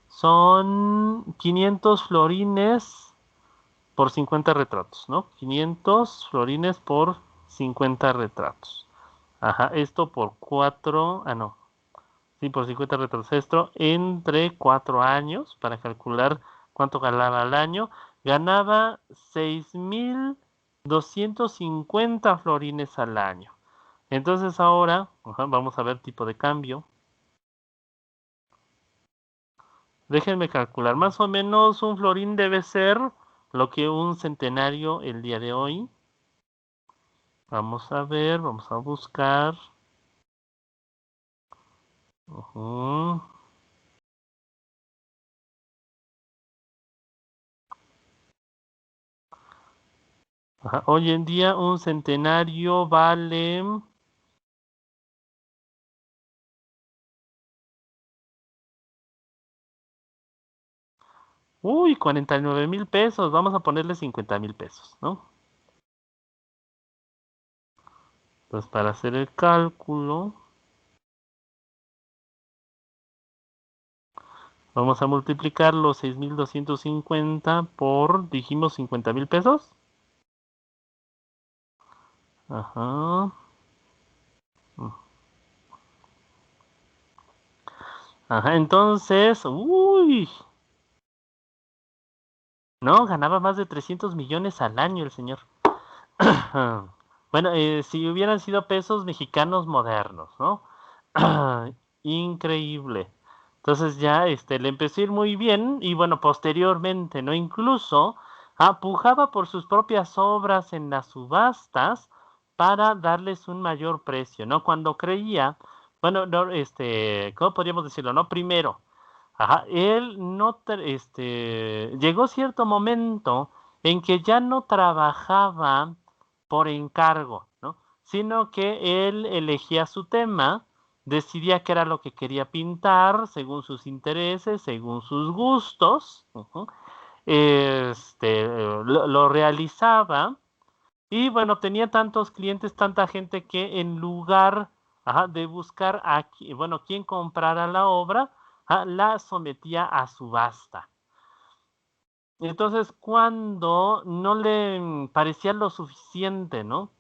son 500 florines por 50 retratos, ¿no? 500 florines por 50 retratos. Esto por 4, no. Sí, por 50 retratos. Esto entre 4 años, para calcular cuánto ganaba al año. Ganaba 6,250 florines al año. Entonces ahora, vamos a ver tipo de cambio. Déjenme calcular, más o menos un florín debe ser lo que un centenario el día de hoy. Vamos a ver, vamos a buscar. Hoy en día un centenario vale... Uy, 49,000 pesos. Vamos a ponerle 50,000 pesos, ¿no? Pues para hacer el cálculo, vamos a multiplicar los 6,250 por, dijimos, 50,000 pesos. Entonces, uy, no, ganaba más de 300 millones al año el señor. Bueno, si hubieran sido pesos mexicanos modernos, ¿no? Increíble. Entonces ya le empezó a ir muy bien y bueno, posteriormente, ¿no? Incluso pujaba por sus propias obras en las subastas para darles un mayor precio, ¿no? Cuando creía, bueno, no, ¿cómo podríamos decirlo, no? Primero, él no, llegó cierto momento en que ya no trabajaba por encargo, ¿no? Sino que él elegía su tema, decidía qué era lo que quería pintar según sus intereses, según sus gustos, lo realizaba y bueno, tenía tantos clientes, tanta gente que en lugar de buscar bueno, quién comprara la obra, la sometía a subasta. Entonces, cuando no le parecía lo suficiente, ¿no?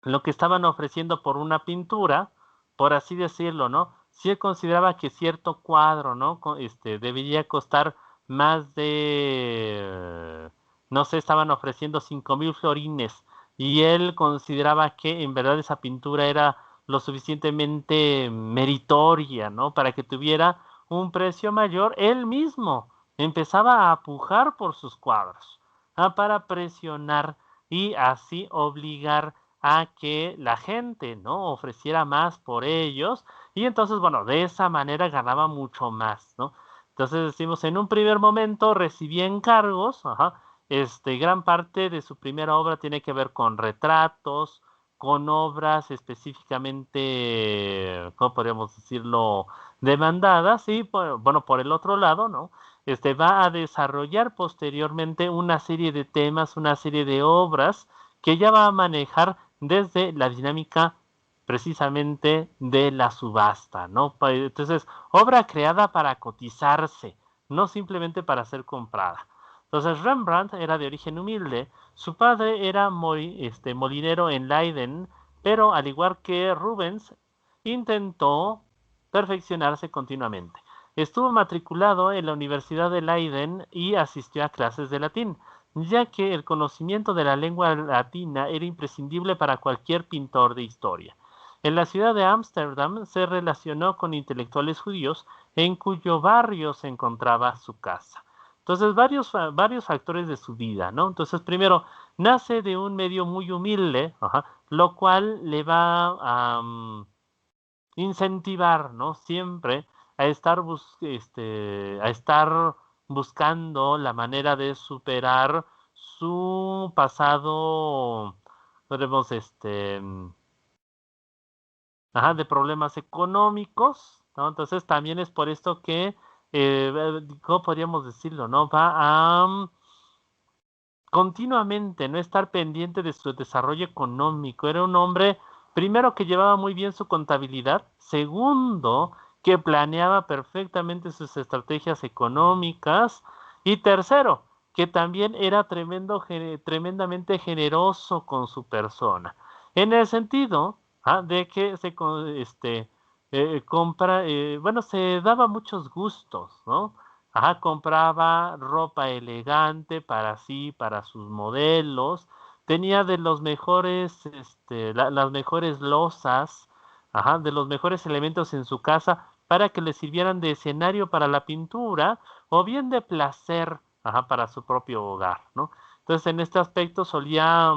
Lo que estaban ofreciendo por una pintura, por así decirlo, ¿no? Si él consideraba que cierto cuadro, ¿no? Debería costar más de, no sé, estaban ofreciendo 5,000 florines y él consideraba que en verdad esa pintura era lo suficientemente meritoria, ¿no? Para que tuviera un precio mayor, él mismo empezaba a pujar por sus cuadros, para presionar y así obligar a que la gente, ¿no? Ofreciera más por ellos y entonces, bueno, de esa manera ganaba mucho más, ¿no? Entonces decimos, en un primer momento recibía encargos, gran parte de su primera obra tiene que ver con retratos, con obras específicamente, ¿cómo podríamos decirlo?, demandadas y, bueno, por el otro lado, ¿no? Va a desarrollar posteriormente una serie de temas, una serie de obras que ya va a manejar desde la dinámica precisamente de la subasta, ¿no? Entonces, obra creada para cotizarse, no simplemente para ser comprada. Entonces, Rembrandt era de origen humilde, su padre era molinero en Leiden, pero al igual que Rubens, intentó perfeccionarse continuamente. Estuvo matriculado en la Universidad de Leiden y asistió a clases de latín, ya que el conocimiento de la lengua latina era imprescindible para cualquier pintor de historia. En la ciudad de Ámsterdam se relacionó con intelectuales judíos en cuyo barrio se encontraba su casa. Entonces, varios factores de su vida, ¿no? Entonces, primero, nace de un medio muy humilde, lo cual le va a incentivar, ¿no? Siempre a estar buscando la manera de superar su pasado, podemos, de problemas económicos, ¿no? Entonces también es por esto que, ¿cómo podríamos decirlo, no? Va a continuamente, no estar pendiente de su desarrollo económico. Era un hombre, primero, que llevaba muy bien su contabilidad, segundo, que planeaba perfectamente sus estrategias económicas y tercero, que también era tremendamente generoso con su persona. En el sentido de que bueno, se daba muchos gustos, ¿no? Compraba ropa elegante para sí, para sus modelos, tenía de los mejores, las mejores losas, de los mejores elementos en su casa para que le sirvieran de escenario para la pintura o bien de placer, para su propio hogar, ¿no? Entonces, en este aspecto solía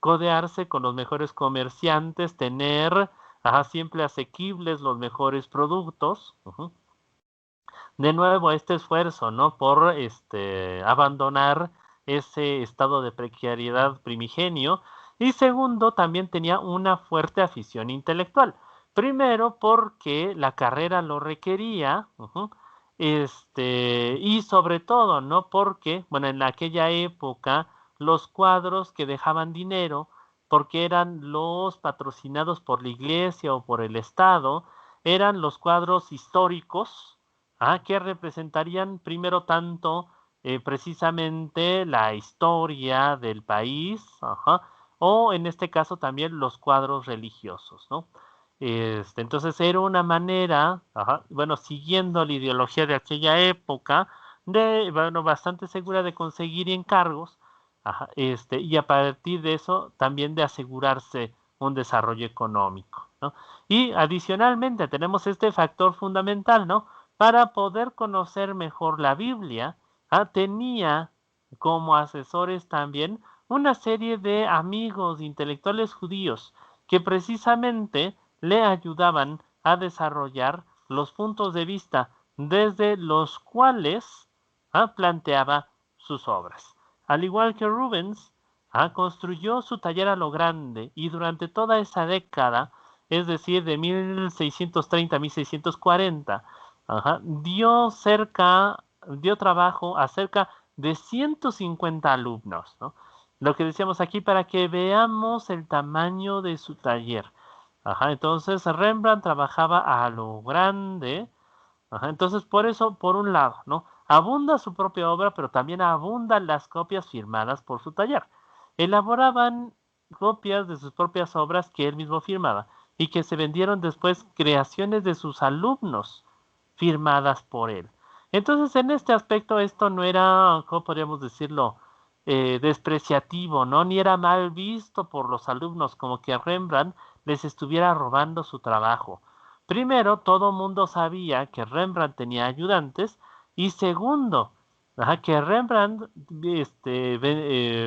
codearse con los mejores comerciantes, tener, siempre asequibles los mejores productos. De nuevo este esfuerzo, ¿no? Por abandonar ese estado de precariedad primigenio. Y segundo, también tenía una fuerte afición intelectual. Primero, porque la carrera lo requería, y sobre todo, ¿no? Porque, bueno, en aquella época, los cuadros que dejaban dinero, porque eran los patrocinados por la iglesia o por el Estado, eran los cuadros históricos, que representarían primero tanto precisamente la historia del país, o en este caso también los cuadros religiosos, ¿no? Entonces era una manera, bueno, siguiendo la ideología de aquella época, bueno, bastante segura de conseguir encargos, y a partir de eso también de asegurarse un desarrollo económico, ¿no? Y adicionalmente tenemos este factor fundamental, ¿no? Para poder conocer mejor la Biblia, tenía como asesores también una serie de amigos intelectuales judíos que precisamente le ayudaban a desarrollar los puntos de vista desde los cuales planteaba sus obras. Al igual que Rubens, construyó su taller a lo grande y durante toda esa década, es decir, de 1630 a 1640, dio trabajo a cerca de 150 alumnos, ¿no? Lo que decíamos aquí para que veamos el tamaño de su taller. Entonces Rembrandt trabajaba a lo grande. Entonces, por eso, por un lado, ¿no? Abunda su propia obra, pero también abundan las copias firmadas por su taller. Elaboraban copias de sus propias obras que él mismo firmaba y que se vendieron después creaciones de sus alumnos firmadas por él. Entonces, en este aspecto, esto no era, ¿cómo podríamos decirlo? Despreciativo, ¿no? Ni era mal visto por los alumnos, como que Rembrandt les estuviera robando su trabajo. Primero, todo mundo sabía que Rembrandt tenía ayudantes y segundo, que Rembrandt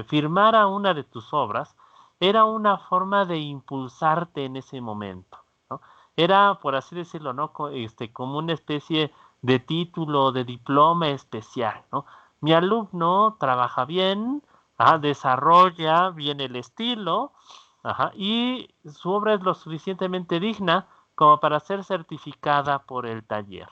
firmara una de tus obras era una forma de impulsarte en ese momento, ¿no? Era, por así decirlo, ¿no? Como una especie de título, de diploma especial, ¿no? Mi alumno trabaja bien, desarrolla bien el estilo, y su obra es lo suficientemente digna como para ser certificada por el taller.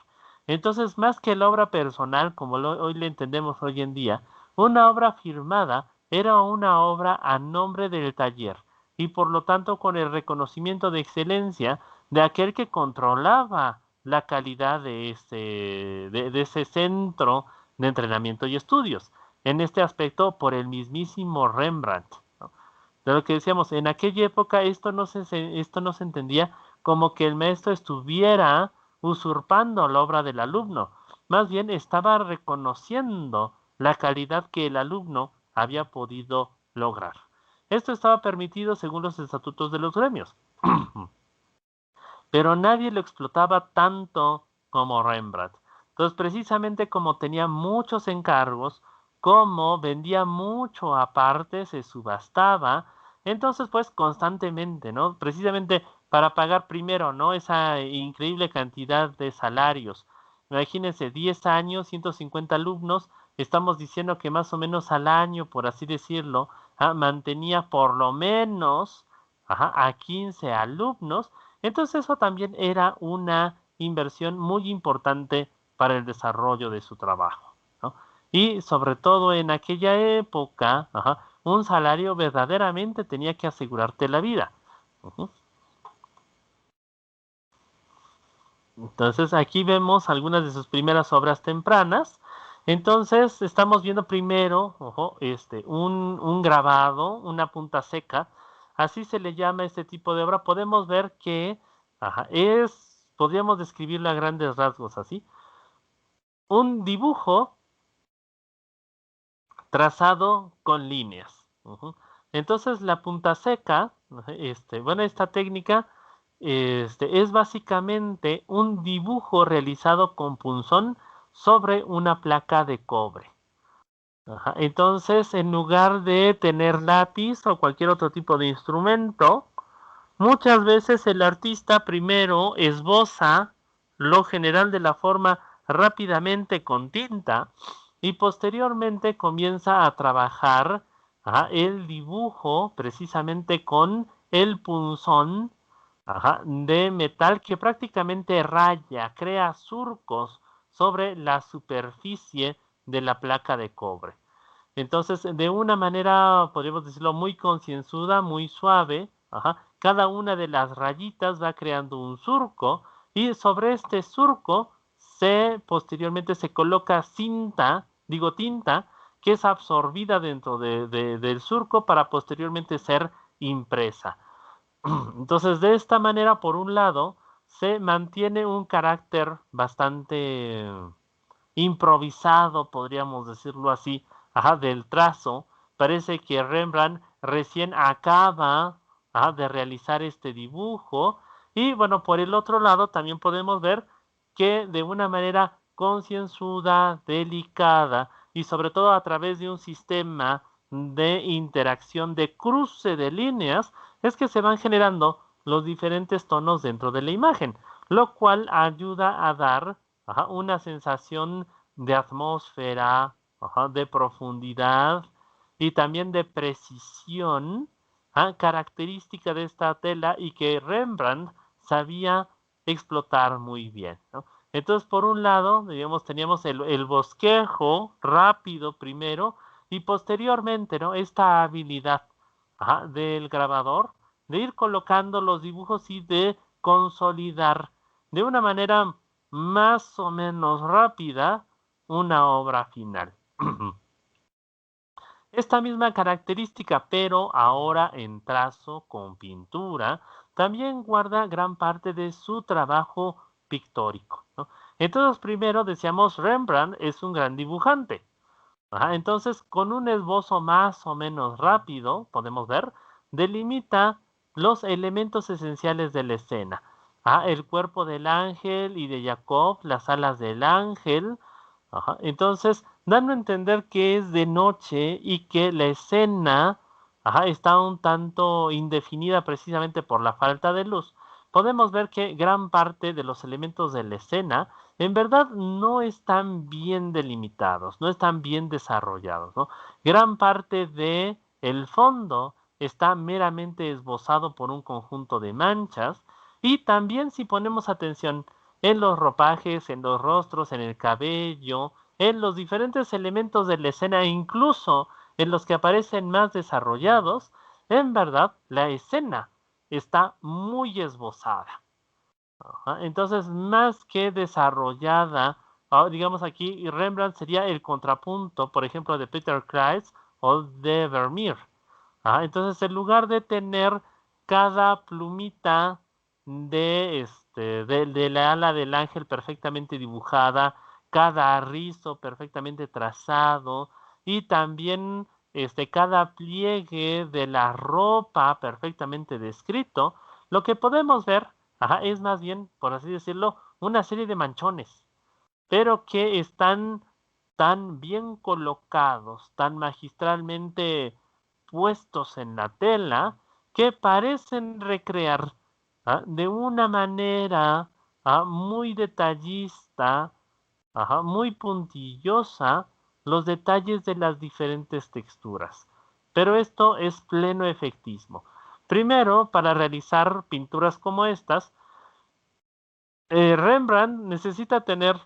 Entonces, más que la obra personal, como hoy le entendemos hoy en día, una obra firmada era una obra a nombre del taller y por lo tanto con el reconocimiento de excelencia de aquel que controlaba la calidad de ese centro de entrenamiento y estudios. En este aspecto, por el mismísimo Rembrandt, ¿no? De lo que decíamos, en aquella época esto no se entendía como que el maestro estuviera usurpando la obra del alumno. Más bien estaba reconociendo la calidad que el alumno había podido lograr. Esto estaba permitido según los estatutos de los gremios. Pero nadie lo explotaba tanto como Rembrandt. Entonces, precisamente como tenía muchos encargos, como vendía mucho aparte, se subastaba, entonces pues constantemente, ¿no? Precisamente para pagar primero, ¿no? Esa increíble cantidad de salarios. Imagínense, 10 años, 150 alumnos, estamos diciendo que más o menos al año, por así decirlo, mantenía por lo menos a 15 alumnos. Entonces eso también era una inversión muy importante para el desarrollo de su trabajo, ¿no? Y sobre todo en aquella época, un salario verdaderamente tenía que asegurarte la vida. Uh-huh. Entonces aquí vemos algunas de sus primeras obras tempranas. Entonces estamos viendo primero un grabado, una punta seca, así se le llama este tipo de obra. Podemos ver que podríamos describirlo a grandes rasgos así, un dibujo trazado con líneas. Entonces la punta seca, bueno, esta técnica es básicamente un dibujo realizado con punzón sobre una placa de cobre. Entonces, en lugar de tener lápiz o cualquier otro tipo de instrumento, muchas veces el artista primero esboza lo general de la forma rápidamente con tinta y posteriormente comienza a trabajar el dibujo precisamente con el punzón de metal que prácticamente raya, crea surcos sobre la superficie de la placa de cobre. Entonces, de una manera, podríamos decirlo, muy concienzuda, muy suave, cada una de las rayitas va creando un surco y sobre este surco posteriormente se coloca tinta, que es absorbida dentro del surco para posteriormente ser impresa. Entonces, de esta manera, por un lado, se mantiene un carácter bastante improvisado, podríamos decirlo así, del trazo, Parece que Rembrandt recién acaba de realizar este dibujo. Y bueno, por el otro lado también podemos ver que de una manera concienzuda, delicada y sobre todo a través de un sistema de interacción de cruce de líneas, es que se van generando los diferentes tonos dentro de la imagen, lo cual ayuda a dar una sensación de atmósfera, de profundidad y también de precisión, característica de esta tela y que Rembrandt sabía explotar muy bien, ¿no? Entonces, por un lado, digamos, teníamos el bosquejo rápido primero y posteriormente, ¿no? Esta habilidad del grabador de ir colocando los dibujos y de consolidar de una manera más o menos rápida una obra final. Esta misma característica, pero ahora en trazo con pintura, también guarda gran parte de su trabajo pictórico, ¿no? Entonces, primero decíamos, Rembrandt es un gran dibujante. Entonces, con un esbozo más o menos rápido, podemos ver, delimita los elementos esenciales de la escena. El cuerpo del ángel y de Jacob, las alas del ángel. Entonces, dando a entender que es de noche y que la escena está un tanto indefinida precisamente por la falta de luz, podemos ver que gran parte de los elementos de la escena en verdad no están bien delimitados, no están bien desarrollados, ¿no? Gran parte de el fondo está meramente esbozado por un conjunto de manchas y también si ponemos atención en los ropajes, en los rostros, en el cabello, en los diferentes elementos de la escena, incluso en los que aparecen más desarrollados, en verdad la escena está muy esbozada. Entonces, más que desarrollada, digamos aquí, Rembrandt sería el contrapunto, por ejemplo, de Peter Kreis o de Vermeer. Entonces, en lugar de tener cada plumita de la ala del ángel perfectamente dibujada, cada rizo perfectamente trazado y también cada pliegue de la ropa perfectamente descrito, lo que podemos ver es más bien, por así decirlo, una serie de manchones, pero que están tan bien colocados, tan magistralmente puestos en la tela, que parecen recrear de una manera muy detallista, muy puntillosa, los detalles de las diferentes texturas. Pero esto es pleno efectismo. Primero, para realizar pinturas como estas, Rembrandt necesita tener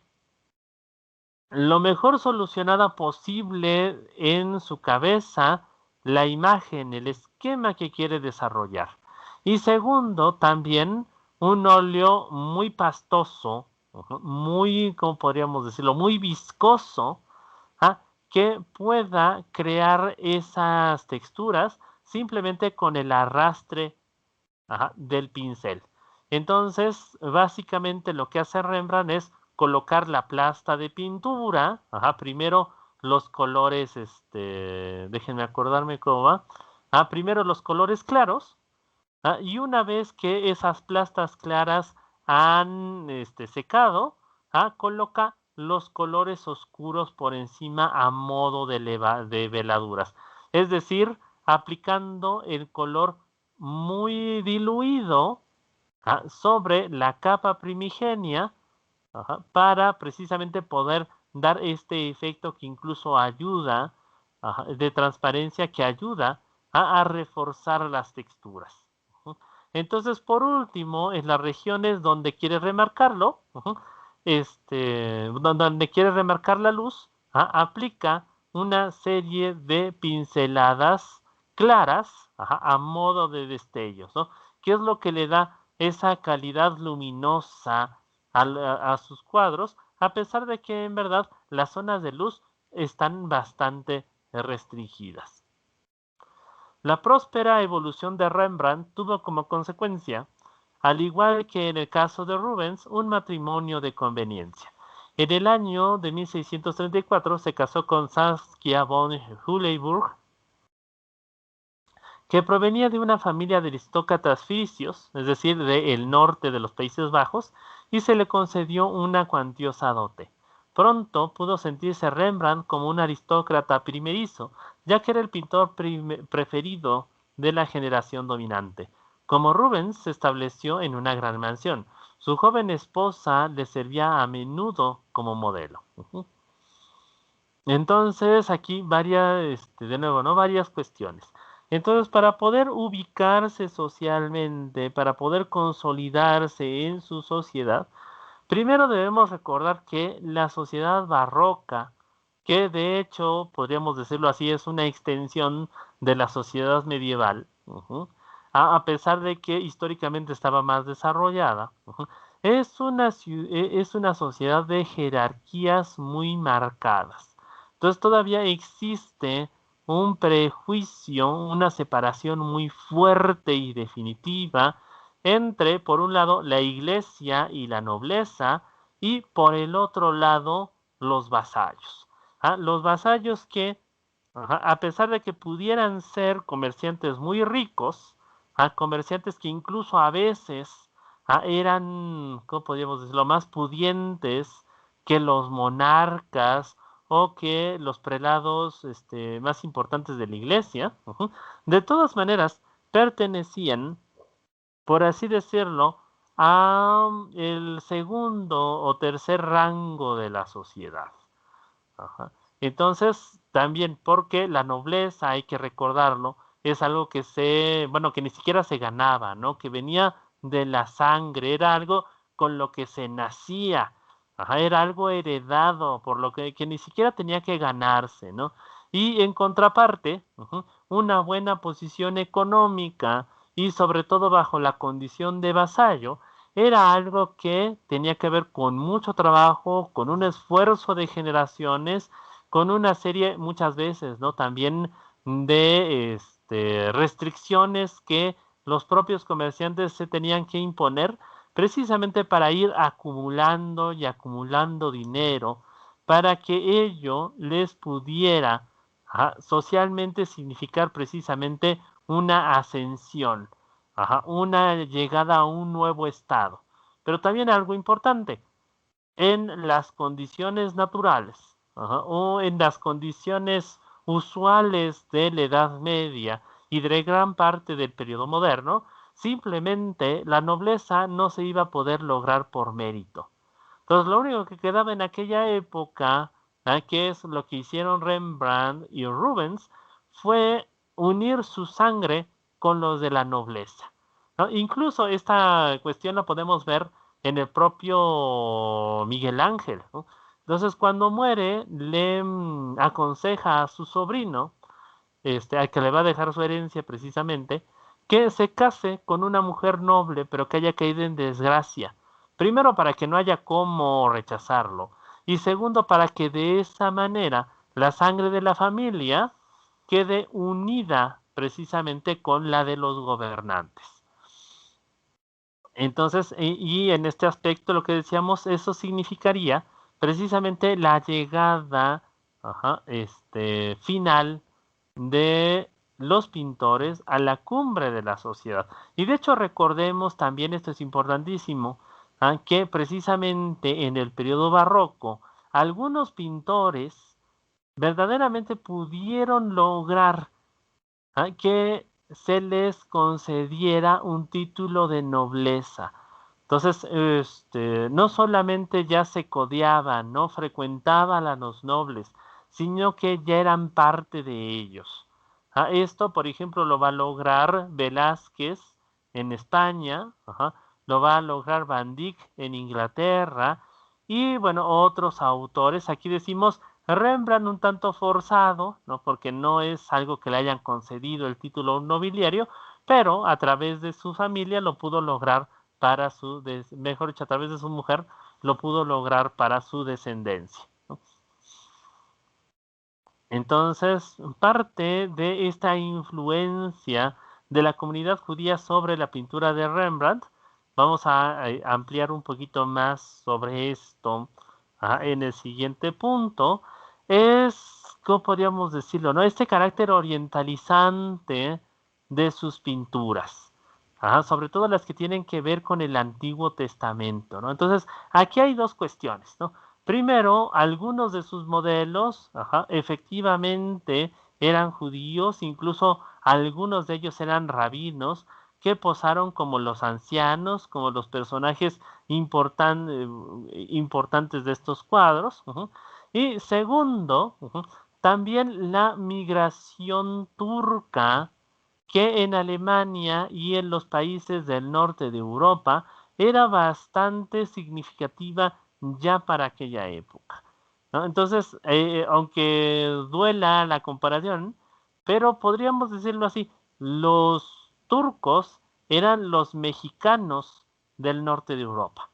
lo mejor solucionada posible en su cabeza la imagen, el esquema que quiere desarrollar. Y segundo, también un óleo muy pastoso, muy, ¿cómo podríamos decirlo? Muy viscoso, que pueda crear esas texturas simplemente con el arrastre del pincel. Entonces, básicamente lo que hace Rembrandt es colocar la plasta de pintura, primero los colores, déjenme acordarme cómo va, primero los colores claros, y una vez que esas plastas claras han secado, coloca los colores oscuros por encima a modo de veladuras. Es decir, aplicando el color muy diluido sobre la capa primigenia para precisamente poder dar este efecto que incluso ayuda de transparencia que ayuda a reforzar las texturas. Entonces, por último, en las regiones donde quiere remarcarlo, donde quiere remarcar la luz, aplica una serie de pinceladas claras a modo de destellos, ¿no? ¿Qué es lo que le da esa calidad luminosa a sus cuadros, a pesar de que en verdad las zonas de luz están bastante restringidas? La próspera evolución de Rembrandt tuvo como consecuencia, al igual que en el caso de Rubens, un matrimonio de conveniencia. En el año de 1634 se casó con Saskia von Hüleyburg, que provenía de una familia de aristócratas frisios, es decir, del norte de los Países Bajos, y se le concedió una cuantiosa dote. Pronto pudo sentirse Rembrandt como un aristócrata primerizo, ya que era el pintor preferido de la generación dominante. Como Rubens se estableció en una gran mansión, su joven esposa le servía a menudo como modelo. Entonces, aquí de nuevo, ¿no? Varias cuestiones. Entonces, para poder ubicarse socialmente, para poder consolidarse en su sociedad, primero debemos recordar que la sociedad barroca, que de hecho, podríamos decirlo así, es una extensión de la sociedad medieval, a pesar de que históricamente estaba más desarrollada, es una sociedad de jerarquías muy marcadas. Entonces todavía existe un prejuicio, una separación muy fuerte y definitiva entre, por un lado, la iglesia y la nobleza, y por el otro lado, los vasallos. Los vasallos que, a pesar de que pudieran ser comerciantes muy ricos, comerciantes que incluso a veces eran, ¿cómo podríamos decirlo?, más pudientes que los monarcas o que los prelados más importantes de la iglesia. De todas maneras, pertenecían, por así decirlo, a el segundo o tercer rango de la sociedad. Ajá. Entonces, también porque la nobleza, hay que recordarlo, es algo bueno, que ni siquiera se ganaba, ¿no? Que venía de la sangre, era algo con lo que se nacía, era algo heredado, por lo que ni siquiera tenía que ganarse, ¿no? Y en contraparte, una buena posición económica y sobre todo bajo la condición de vasallo, era algo que tenía que ver con mucho trabajo, con un esfuerzo de generaciones, con una serie, muchas veces, ¿no? También de restricciones que los propios comerciantes se tenían que imponer precisamente para ir acumulando y acumulando dinero para que ello les pudiera socialmente significar precisamente una ascensión, una llegada a un nuevo estado. Pero también algo importante, en las condiciones naturales o en las condiciones usuales de la Edad Media y de gran parte del periodo moderno, simplemente la nobleza no se iba a poder lograr por mérito. Entonces, lo único que quedaba en aquella época, que es lo que hicieron Rembrandt y Rubens, fue unir su sangre con los de la nobleza, ¿no? Incluso esta cuestión la podemos ver en el propio Miguel Ángel, ¿no? Entonces, cuando muere, le aconseja a su sobrino, al que le va a dejar su herencia precisamente, que se case con una mujer noble, pero que haya caído en desgracia. Primero, para que no haya cómo rechazarlo. Y segundo, para que de esa manera la sangre de la familia quede unida precisamente con la de los gobernantes. Entonces, y en este aspecto lo que decíamos, eso significaría precisamente la llegada final de los pintores a la cumbre de la sociedad. Y de hecho recordemos también, esto es importantísimo, que precisamente en el periodo barroco, algunos pintores verdaderamente pudieron lograr que se les concediera un título de nobleza. Entonces, no solamente ya se codeaban, no frecuentaban a los nobles, sino que ya eran parte de ellos. Esto, por ejemplo, lo va a lograr Velázquez en España, lo va a lograr Van Dyck en Inglaterra, y bueno, otros autores. Aquí decimos Rembrandt un tanto forzado, ¿no? Porque no es algo que le hayan concedido el título nobiliario, pero a través de su familia lo pudo lograr para mejor dicho, a través de su mujer, lo pudo lograr para su descendencia, ¿no? Entonces, parte de esta influencia de la comunidad judía sobre la pintura de Rembrandt, vamos a ampliar un poquito más sobre esto en el siguiente punto, es, ¿cómo podríamos decirlo?, ¿no? Este carácter orientalizante de sus pinturas. Sobre todo las que tienen que ver con el Antiguo Testamento, ¿no? Entonces, aquí hay dos cuestiones, ¿no? Primero, algunos de sus modelos, efectivamente eran judíos, incluso algunos de ellos eran rabinos, que posaron como los ancianos, como los personajes importantes de estos cuadros. Y segundo, también la migración turca, que en Alemania y en los países del norte de Europa era bastante significativa ya para aquella época, ¿no? Entonces, aunque duela la comparación, pero podríamos decirlo así, los turcos eran los mexicanos del norte de Europa.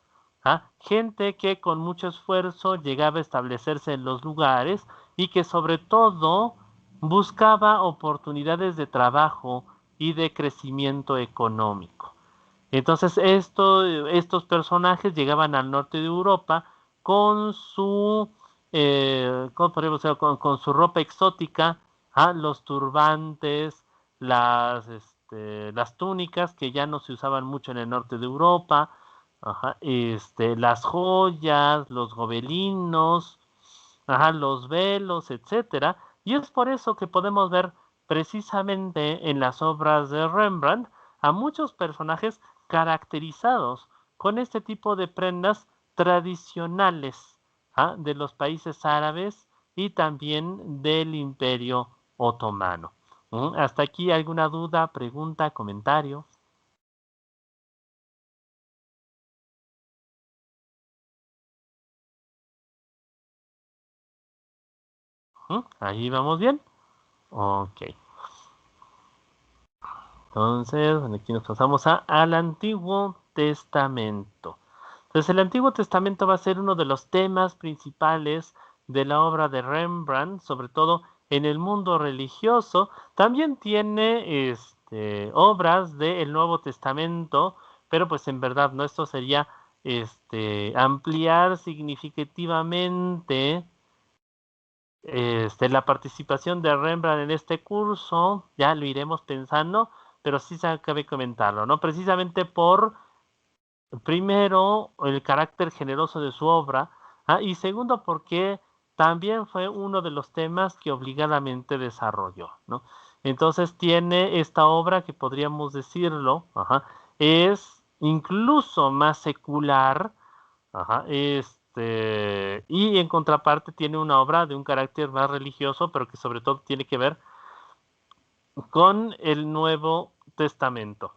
Gente que con mucho esfuerzo llegaba a establecerse en los lugares y que sobre todo buscaba oportunidades de trabajo y de crecimiento económico. Entonces estos personajes llegaban al norte de Europa con su, ¿cómo podríamos decir? Con su ropa exótica, los turbantes, las túnicas que ya no se usaban mucho en el norte de Europa, las joyas, los gobelinos, los velos, etcétera. Y es por eso que podemos ver precisamente en las obras de Rembrandt a muchos personajes caracterizados con este tipo de prendas tradicionales de los países árabes y también del Imperio Otomano. ¿Hasta aquí alguna duda, pregunta, comentario? ¿Ahí vamos bien? Ok. Entonces, aquí nos pasamos al Antiguo Testamento. Entonces, el Antiguo Testamento va a ser uno de los temas principales de la obra de Rembrandt, sobre todo en el mundo religioso. También tiene obras del Nuevo Testamento, pero pues en verdad, ¿no? Esto sería ampliar significativamente la participación de Rembrandt en este curso. Ya lo iremos pensando, pero sí se cabe comentarlo, ¿no? Precisamente por, primero, el carácter generoso de su obra, y segundo, porque también fue uno de los temas que obligadamente desarrolló, ¿no? Entonces tiene esta obra que podríamos decirlo, es incluso más secular. Y en contraparte tiene una obra de un carácter más religioso, pero que sobre todo tiene que ver con el Nuevo Testamento.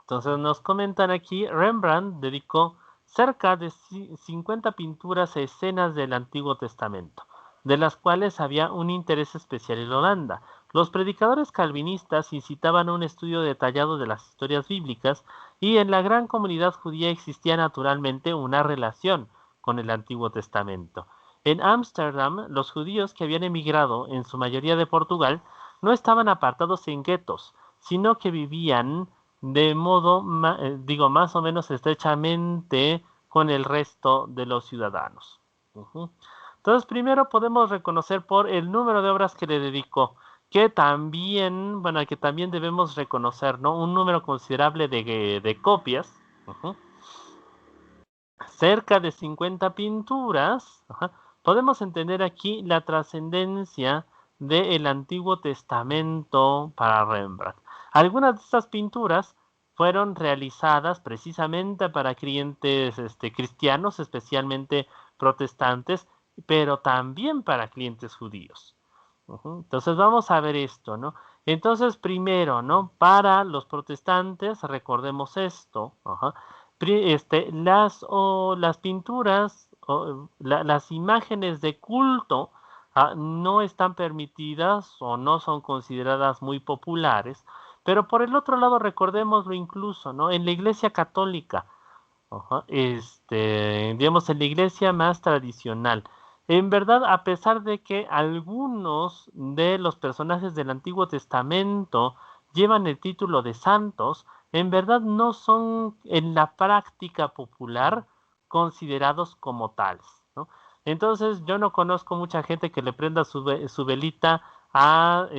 Entonces nos comentan aquí, Rembrandt dedicó cerca de 50 pinturas a escenas del Antiguo Testamento, de las cuales había un interés especial en Holanda. Los predicadores calvinistas incitaban a un estudio detallado de las historias bíblicas y en la gran comunidad judía existía naturalmente una relación con el Antiguo Testamento. En Ámsterdam, los judíos que habían emigrado, en su mayoría de Portugal, no estaban apartados en guetos, sino que vivían de modo, más o menos estrechamente con el resto de los ciudadanos. Entonces, primero podemos reconocer por el número de obras que le dedicó, que también, bueno, que también debemos reconocer, ¿no? Un número considerable de copias, cerca de 50 pinturas. Podemos entender aquí la trascendencia del Antiguo Testamento para Rembrandt. Algunas de estas pinturas fueron realizadas precisamente para clientes cristianos, especialmente protestantes, pero también para clientes judíos. Entonces vamos a ver esto, ¿no? Entonces primero, ¿no? Para los protestantes, recordemos esto, las pinturas, las imágenes de culto no están permitidas o no son consideradas muy populares, pero por el otro lado recordémoslo incluso, ¿no? En la Iglesia Católica, digamos, en la iglesia más tradicional. En verdad, a pesar de que algunos de los personajes del Antiguo Testamento llevan el título de santos, en verdad no son en la práctica popular considerados como tales, ¿no? Entonces, yo no conozco mucha gente que le prenda su velita a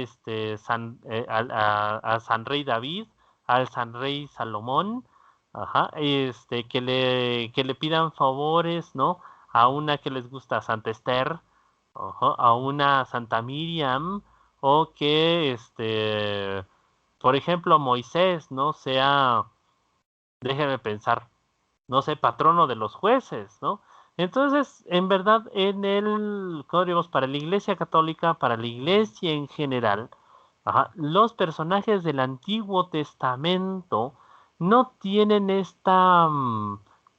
San Rey David, al San Rey Salomón, que le pidan favores, ¿no? A una que les gusta Santa Esther, a una Santa Miriam, o que, por ejemplo, Moisés, ¿no? Sea, déjeme pensar, no sé, patrono de los jueces, ¿no? Entonces, en verdad, ¿cómo diríamos? Para la Iglesia Católica, para la Iglesia en general, los personajes del Antiguo Testamento no tienen esta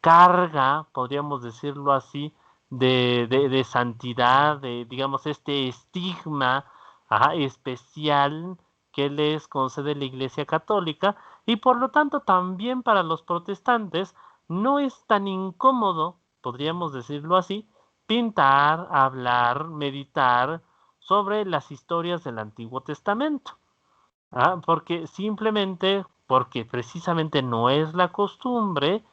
carga, podríamos decirlo así, de santidad, de, digamos, este estigma, especial que les concede la Iglesia Católica, y por lo tanto también para los protestantes no es tan incómodo, podríamos decirlo así, pintar, hablar, meditar sobre las historias del Antiguo Testamento. Porque precisamente no es la costumbre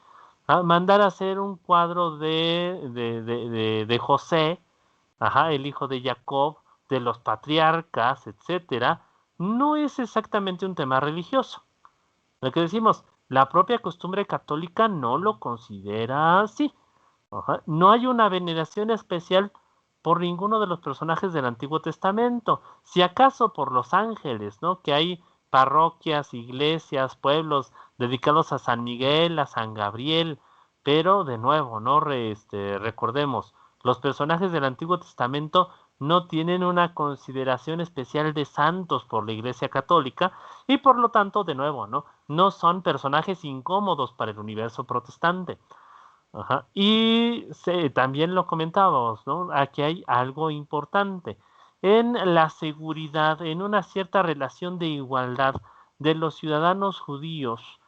mandar a hacer un cuadro de José, el hijo de Jacob, de los patriarcas, etcétera, no es exactamente un tema religioso. Lo que decimos, la propia costumbre católica no lo considera así. No hay una veneración especial por ninguno de los personajes del Antiguo Testamento. Si acaso por los ángeles, ¿no? Que hay parroquias, iglesias, pueblos dedicados a San Miguel, a San Gabriel, pero de nuevo, ¿no? Recordemos, los personajes del Antiguo Testamento no tienen una consideración especial de santos por la Iglesia Católica y por lo tanto, de nuevo, ¿no? No son personajes incómodos para el universo protestante. Y también lo comentábamos, ¿no? Aquí hay algo importante. En la seguridad, en una cierta relación de igualdad de los ciudadanos judíos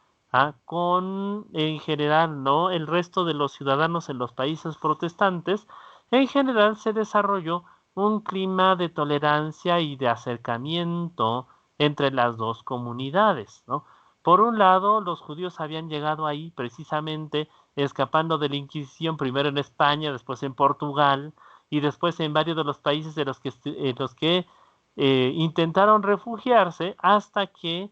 con, en general, ¿no? El resto de los ciudadanos en los países protestantes, en general se desarrolló un clima de tolerancia y de acercamiento entre las dos comunidades, ¿no? Por un lado, los judíos habían llegado ahí precisamente escapando de la Inquisición, primero en España, después en Portugal y después en varios de los países de los que intentaron refugiarse hasta que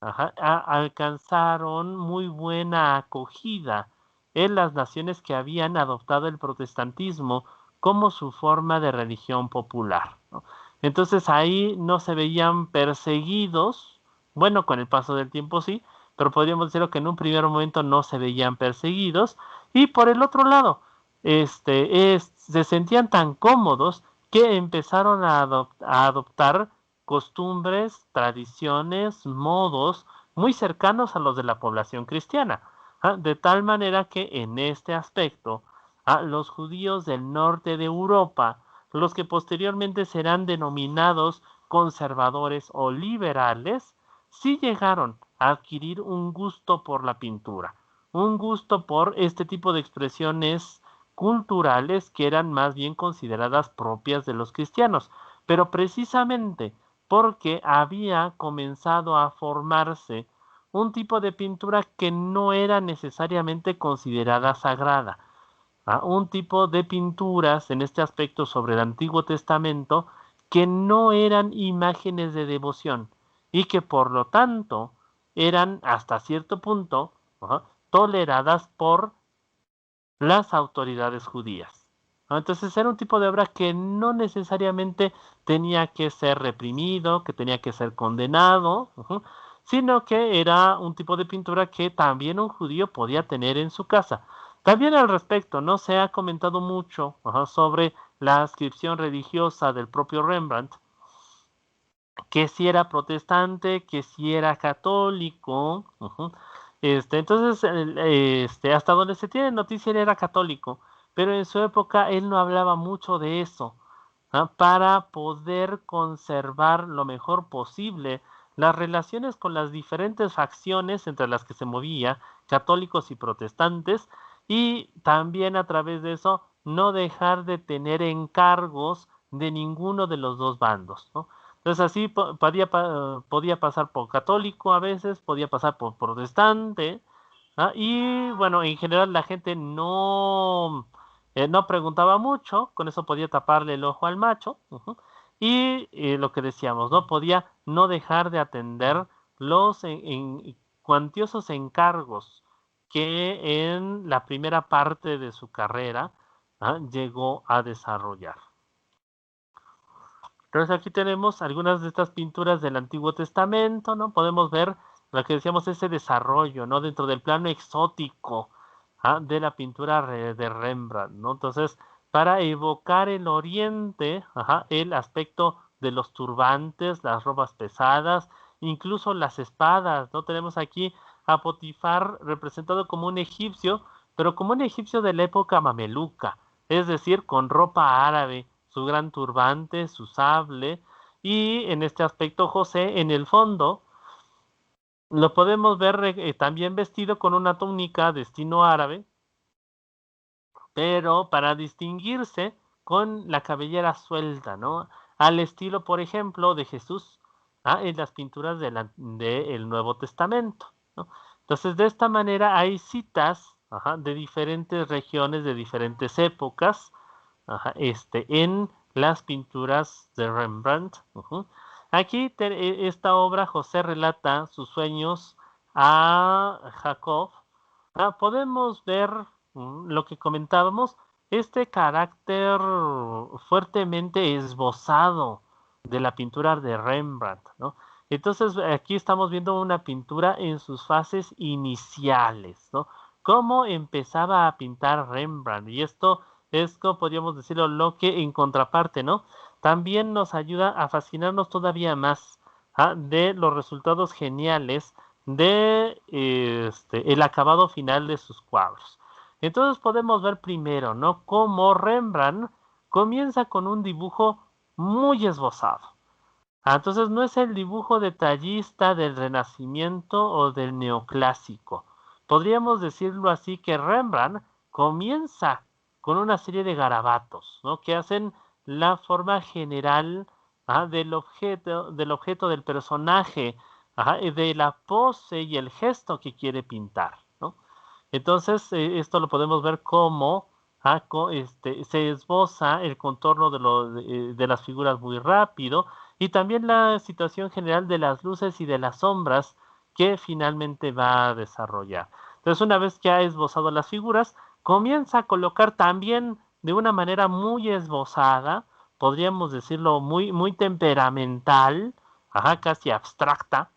alcanzaron muy buena acogida en las naciones que habían adoptado el protestantismo como su forma de religión popular, ¿no? Entonces ahí no se veían perseguidos, bueno, con el paso del tiempo sí, pero podríamos decirlo que en un primer momento no se veían perseguidos, y por el otro lado, se sentían tan cómodos que empezaron a adoptar costumbres, tradiciones, modos muy cercanos a los de la población cristiana, de tal manera que en este aspecto, los judíos del norte de Europa, los que posteriormente serán denominados conservadores o liberales, sí llegaron a adquirir un gusto por la pintura, un gusto por este tipo de expresiones culturales que eran más bien consideradas propias de los cristianos, pero precisamente porque había comenzado a formarse un tipo de pintura que no era necesariamente considerada sagrada, un tipo de pinturas en este aspecto sobre el Antiguo Testamento que no eran imágenes de devoción y que por lo tanto eran hasta cierto punto toleradas por las autoridades judías. Entonces era un tipo de obra que no necesariamente tenía que ser reprimido, que tenía que ser condenado, sino que era un tipo de pintura que también un judío podía tener en su casa. También al respecto, no se ha comentado mucho sobre la ascripción religiosa del propio Rembrandt, que si era protestante, que si era católico. Entonces, hasta donde se tiene noticia, él era católico, pero en su época él no hablaba mucho de eso, para poder conservar lo mejor posible las relaciones con las diferentes facciones entre las que se movía, católicos y protestantes, y también a través de eso no dejar de tener encargos de ninguno de los dos bandos, ¿no? Entonces así podía pasar por católico a veces, podía pasar por protestante, y bueno, en general la gente no preguntaba mucho, con eso podía taparle el ojo al macho, y lo que decíamos, ¿no? Podía no dejar de atender los cuantiosos encargos que en la primera parte de su carrera llegó a desarrollar. Entonces aquí tenemos algunas de estas pinturas del Antiguo Testamento, ¿no? Podemos ver lo que decíamos, ese desarrollo, ¿no? Dentro del plano exótico de la pintura de Rembrandt, ¿no? Entonces, para evocar el Oriente, el aspecto de los turbantes, las robas pesadas, incluso las espadas, ¿no? Tenemos aquí a Potifar representado como un egipcio, pero como un egipcio de la época mameluca, es decir, con ropa árabe, su gran turbante, su sable, y en este aspecto José, en el fondo, lo podemos ver también vestido con una túnica de estilo árabe, pero para distinguirse con la cabellera suelta, ¿no? Al estilo, por ejemplo, de Jesús en las pinturas del Nuevo Testamento, ¿no? Entonces, de esta manera hay citas de diferentes regiones, de diferentes épocas, en las pinturas de Rembrandt. Aquí esta obra José relata sus sueños a Jacob. Podemos ver lo que comentábamos, este carácter fuertemente esbozado de la pintura de Rembrandt, ¿no? Entonces aquí estamos viendo una pintura en sus fases iniciales, ¿no? Cómo empezaba a pintar Rembrandt, y esto es, como podríamos decirlo, lo que en contraparte, ¿no? También nos ayuda a fascinarnos todavía más de los resultados geniales de el acabado final de sus cuadros. Entonces podemos ver primero, ¿no? Cómo Rembrandt comienza con un dibujo muy esbozado. Entonces no es el dibujo detallista del Renacimiento o del Neoclásico. Podríamos decirlo así, que Rembrandt comienza con una serie de garabatos, ¿no? Que hacen la forma general del objeto del personaje, de la pose y el gesto que quiere pintar, ¿no? Entonces, esto lo podemos ver como se esboza el contorno de las figuras muy rápido, y también la situación general de las luces y de las sombras que finalmente va a desarrollar. Entonces, una vez que ha esbozado las figuras, comienza a colocar también de una manera muy esbozada, podríamos decirlo muy, muy temperamental, casi abstracta,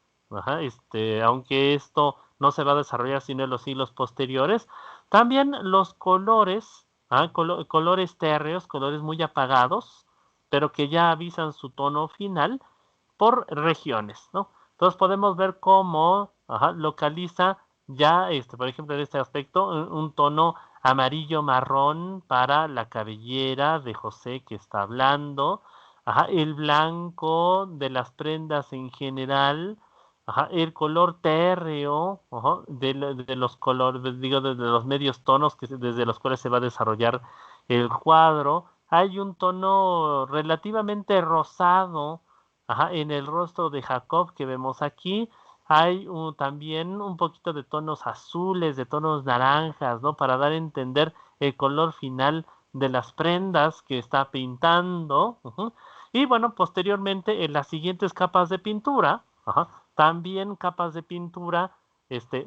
aunque esto no se va a desarrollar sino en los siglos posteriores. También los colores, colores térreos, colores muy apagados, pero que ya avisan su tono final por regiones, ¿no? Entonces podemos ver cómo localiza ya, por ejemplo, en este aspecto, un tono amarillo marrón para la cabellera de José que está hablando, el blanco de las prendas en general, el color térreo de los colores, digo, de los medios tonos desde los cuales se va a desarrollar el cuadro. Hay un tono relativamente rosado en el rostro de Jacob que vemos aquí. Hay también un poquito de tonos azules, de tonos naranjas, ¿no? Para dar a entender el color final de las prendas que está pintando. Y bueno, posteriormente en las siguientes capas de pintura, también capas de pintura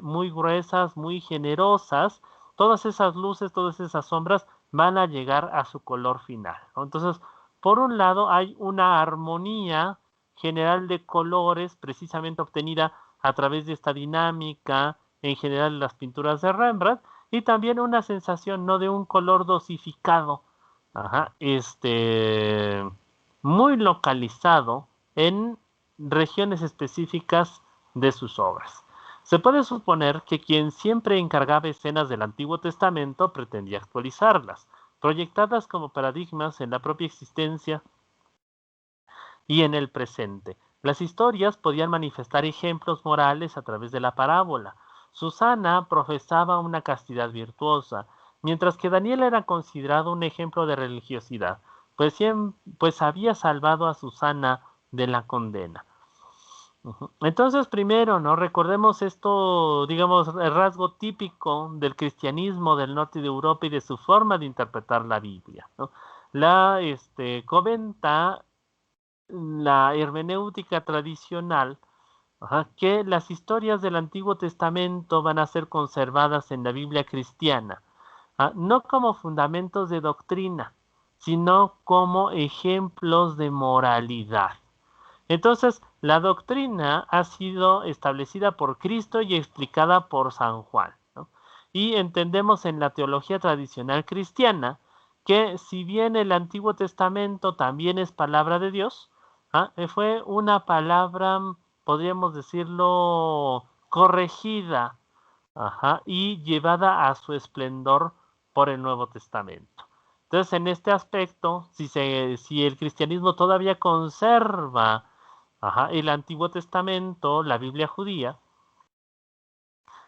muy gruesas, muy generosas. Todas esas luces, todas esas sombras van a llegar a su color final, ¿no? Entonces, por un lado hay una armonía general de colores precisamente obtenida a través de esta dinámica en general de las pinturas de Rembrandt, y también una sensación no de un color dosificado, muy localizado en regiones específicas de sus obras. Se puede suponer que quien siempre encargaba escenas del Antiguo Testamento pretendía actualizarlas, proyectadas como paradigmas en la propia existencia y en el presente. Las historias podían manifestar ejemplos morales a través de la parábola. Susana profesaba una castidad virtuosa, mientras que Daniel era considerado un ejemplo de religiosidad, pues había salvado a Susana de la condena. Entonces, primero, ¿no? Recordemos esto, digamos, el rasgo típico del cristianismo del norte de Europa y de su forma de interpretar la Biblia, ¿no? La comenta la hermenéutica tradicional, que las historias del Antiguo Testamento van a ser conservadas en la Biblia cristiana, no como fundamentos de doctrina, sino como ejemplos de moralidad. Entonces, la doctrina ha sido establecida por Cristo y explicada por San Juan, ¿no? Y entendemos en la teología tradicional cristiana que si bien el Antiguo Testamento también es palabra de Dios, fue una palabra, podríamos decirlo, corregida, y llevada a su esplendor por el Nuevo Testamento. Entonces, en este aspecto, si el cristianismo todavía conserva, el Antiguo Testamento, la Biblia judía,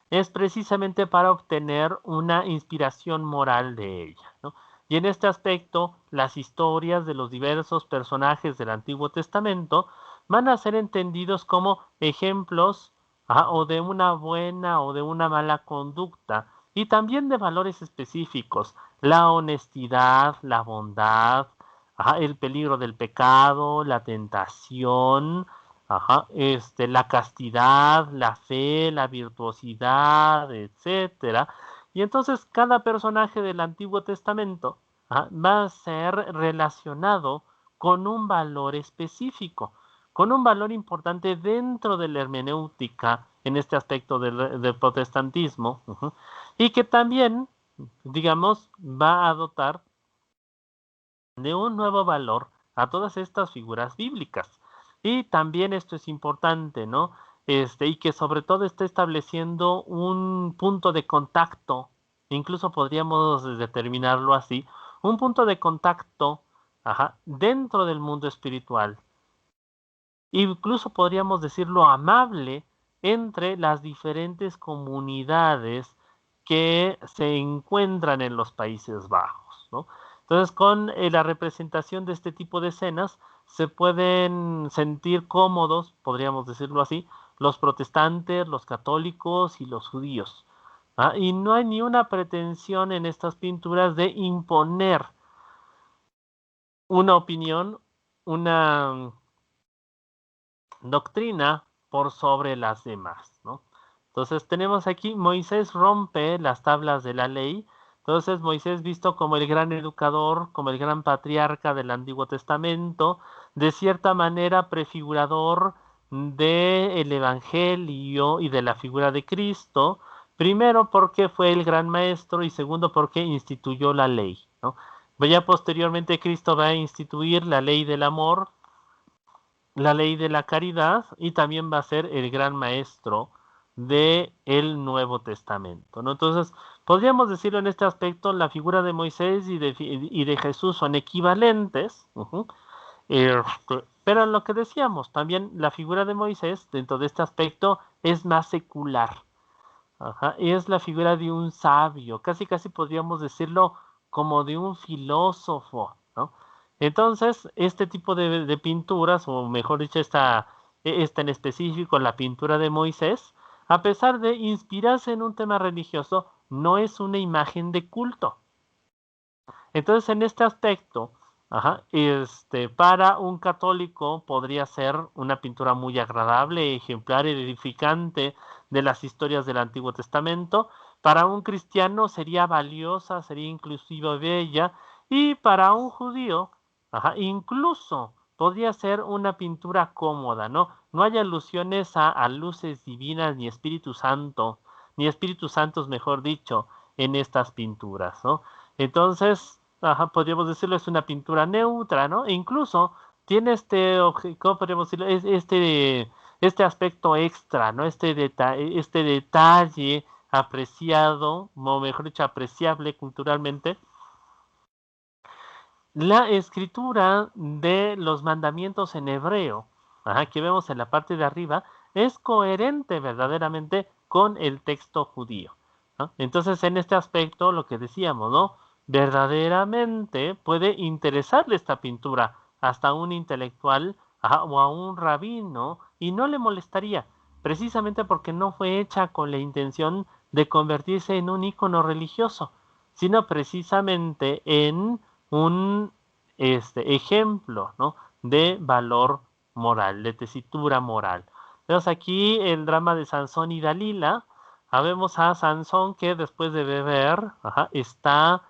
es precisamente para obtener una inspiración moral de ella, ¿no? Y en este aspecto, las historias de los diversos personajes del Antiguo Testamento van a ser entendidos como ejemplos, o de una buena o de una mala conducta, y también de valores específicos: la honestidad, la bondad, el peligro del pecado, la tentación, la castidad, la fe, la virtuosidad, etcétera. Y entonces cada personaje del Antiguo Testamento, va a ser relacionado con un valor específico, con un valor importante dentro de la hermenéutica en este aspecto del protestantismo, y que también, digamos, va a dotar de un nuevo valor a todas estas figuras bíblicas. Y también esto es importante, ¿no? Y que sobre todo está estableciendo un punto de contacto, incluso podríamos determinarlo así, un punto de contacto, dentro del mundo espiritual. Incluso podríamos decirlo amable entre las diferentes comunidades que se encuentran en los Países Bajos, ¿no? Entonces, con la representación de este tipo de escenas, se pueden sentir cómodos, podríamos decirlo así, los protestantes, los católicos y los judíos. Y no hay ni una pretensión en estas pinturas de imponer una opinión, una doctrina por sobre las demás, ¿no? Entonces tenemos aquí: Moisés rompe las tablas de la ley. Entonces Moisés, visto como el gran educador, como el gran patriarca del Antiguo Testamento, de cierta manera prefigurador del Evangelio y de la figura de Cristo, primero porque fue el gran maestro y segundo porque instituyó la ley, ¿no? Ya posteriormente Cristo va a instituir la ley del amor, la ley de la caridad, y también va a ser el gran maestro del Nuevo Testamento, ¿no? Entonces, podríamos decirlo en este aspecto: la figura de Moisés y de Jesús son equivalentes, pero lo que decíamos, también la figura de Moisés dentro de este aspecto es más secular, es la figura de un sabio, casi casi podríamos decirlo como de un filósofo, ¿no? Entonces, este tipo de pinturas, o mejor dicho, esta en específico, la pintura de Moisés, a pesar de inspirarse en un tema religioso, no es una imagen de culto. Entonces, en este aspecto, para un católico podría ser una pintura muy agradable, ejemplar y edificante de las historias del Antiguo Testamento. Para un cristiano sería valiosa, sería inclusive bella, y para un judío, incluso podría ser una pintura cómoda, ¿no? No hay alusiones a luces divinas ni Espíritus Santos, mejor dicho, en estas pinturas, ¿no? Entonces, podríamos decirlo, es una pintura neutra, ¿no? E incluso tiene ¿cómo podríamos decirlo? Este aspecto extra, ¿no? Este detalle apreciado, o mejor dicho, apreciable culturalmente: la escritura de los mandamientos en hebreo, que vemos en la parte de arriba, es coherente verdaderamente con el texto judío, ¿no? Entonces, en este aspecto, lo que decíamos, ¿no? Verdaderamente puede interesarle esta pintura hasta a un intelectual, o a un rabino, y no le molestaría, precisamente porque no fue hecha con la intención de convertirse en un ícono religioso, sino precisamente en un ejemplo, ¿no?, de valor moral, de tesitura moral. Entonces aquí el drama de Sansón y Dalila, vemos a Sansón que después de beber está